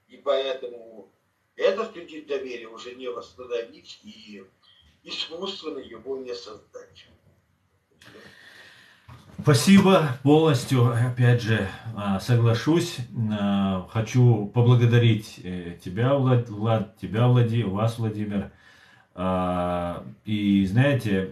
И поэтому этот кредит доверия уже не восстановить и искусственно его не создать. Спасибо, полностью, опять же, соглашусь. Хочу поблагодарить тебя, вас, Владимир. И знаете,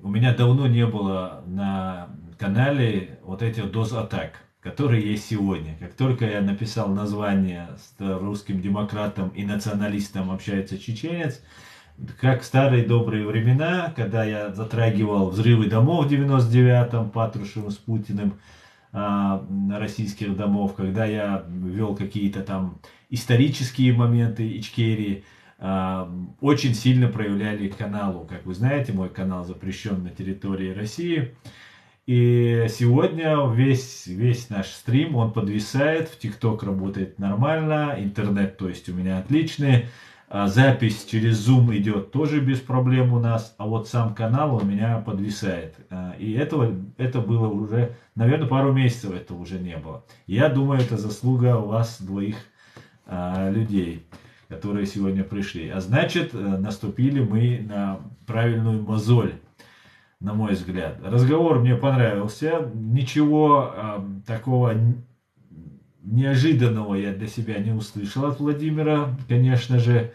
у меня давно не было на канале вот этих доз-атак, которые есть сегодня. Как только я написал название с русским демократом и националистом «Общается чеченец», как в старые добрые времена, когда я затрагивал взрывы домов в 99-м, Патрушевым с Путиным, российских домов, когда я вел какие-то там исторические моменты Ичкерии, очень сильно проявляли к каналу. Как вы знаете, мой канал запрещен на территории России. И сегодня весь наш стрим, он подвисает, в ТикТок работает нормально, интернет, то есть у меня отличный. Запись через Zoom идет тоже без проблем у нас, а вот сам канал у меня подвисает. И это было уже, наверное, пару месяцев это уже не было. Я думаю, это заслуга у вас двоих людей, которые сегодня пришли. А значит, наступили мы на правильную мозоль, на мой взгляд. Разговор мне понравился. Ничего такого неожиданного я для себя не услышал от Владимира. Конечно же,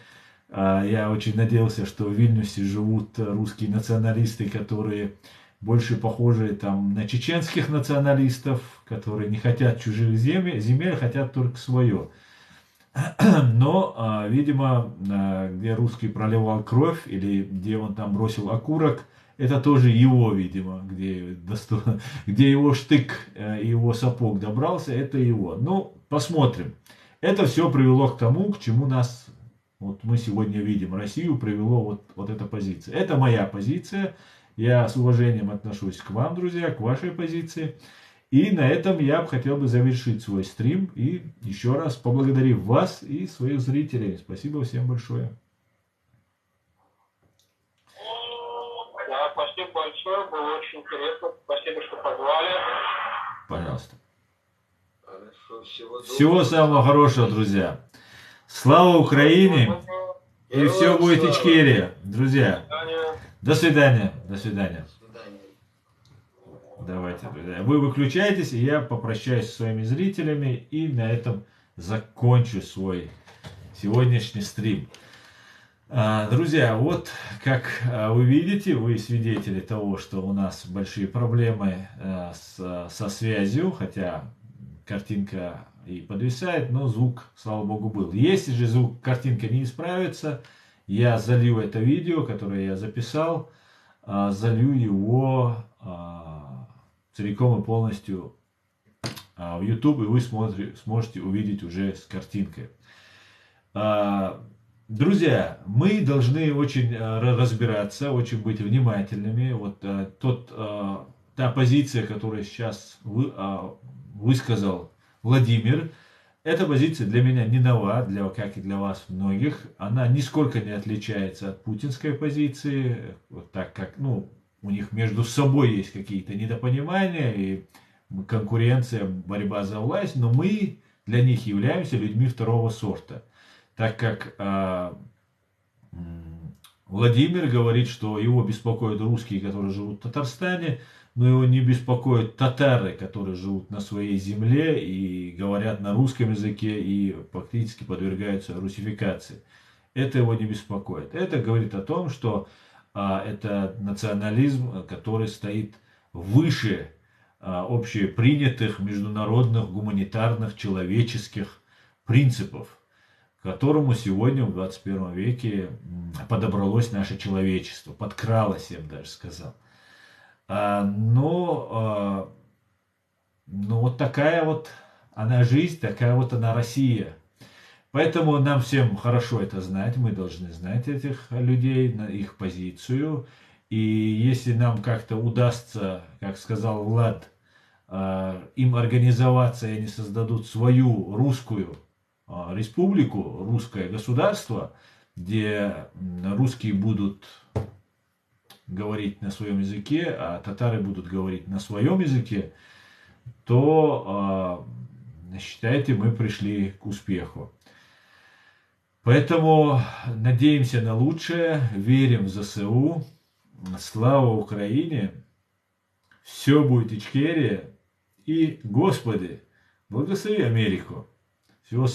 я очень надеялся, что в Вильнюсе живут русские националисты, которые больше похожи там на чеченских националистов, которые не хотят чужих земель, хотят только свое. Но, видимо, где русский проливал кровь или где он там бросил окурок, это тоже его, видимо, где его штык и его сапог добрался, это его. Ну, посмотрим. Это все привело к тому, к чему нас, вот мы сегодня видим, Россию привело вот эта позиция. Это моя позиция. Я с уважением отношусь к вам, друзья, к вашей позиции. И на этом я хотел бы завершить свой стрим. И еще раз поблагодарив вас и своих зрителей. Спасибо всем большое. Спасибо большое, было очень интересно. Спасибо, что позвали. Пожалуйста. Хорошо, всего самого хорошего, друзья. Слава Украине! И все будет Ичкерия, друзья. До свидания. До свидания. Давайте, друзья. Вы выключаетесь, и я попрощаюсь со своими зрителями. И на этом закончу свой сегодняшний стрим. Друзья, вот как вы видите, вы свидетели того, что у нас большие проблемы со связью, хотя картинка и подвисает, но звук, слава богу, был. Если же звук, картинка не исправится, я залью это видео, которое я записал, залью его целиком и полностью в YouTube, и вы сможете увидеть уже с картинкой. Друзья, мы должны очень разбираться, очень быть внимательными. Вот та позиция, которую сейчас высказал Владимир, эта позиция для меня не нова, как и для вас многих. Она нисколько не отличается от путинской позиции, вот так как у них между собой есть какие-то недопонимания, и конкуренция, борьба за власть, но мы для них являемся людьми второго сорта. Так как Владимир говорит, что его беспокоят русские, которые живут в Татарстане, но его не беспокоят татары, которые живут на своей земле и говорят на русском языке и фактически подвергаются русификации. Это его не беспокоит. Это говорит о том, что это национализм, который стоит выше общепринятых международных, гуманитарных, человеческих принципов, к которому сегодня в 21 веке подобралось наше человечество, подкралось, я бы даже сказал. Но вот такая вот она жизнь, такая вот она Россия. Поэтому нам всем хорошо это знать, мы должны знать этих людей, их позицию. И если нам как-то удастся, как сказал Влад, им организоваться, и они создадут свою русскую республику, русское государство, где русские будут говорить на своем языке, а татары будут говорить на своем языке, то считайте, мы пришли к успеху. Поэтому надеемся на лучшее, верим в ЗСУ, слава Украине, все будет Ичкерия, и, Господи, благослови Америку. Всего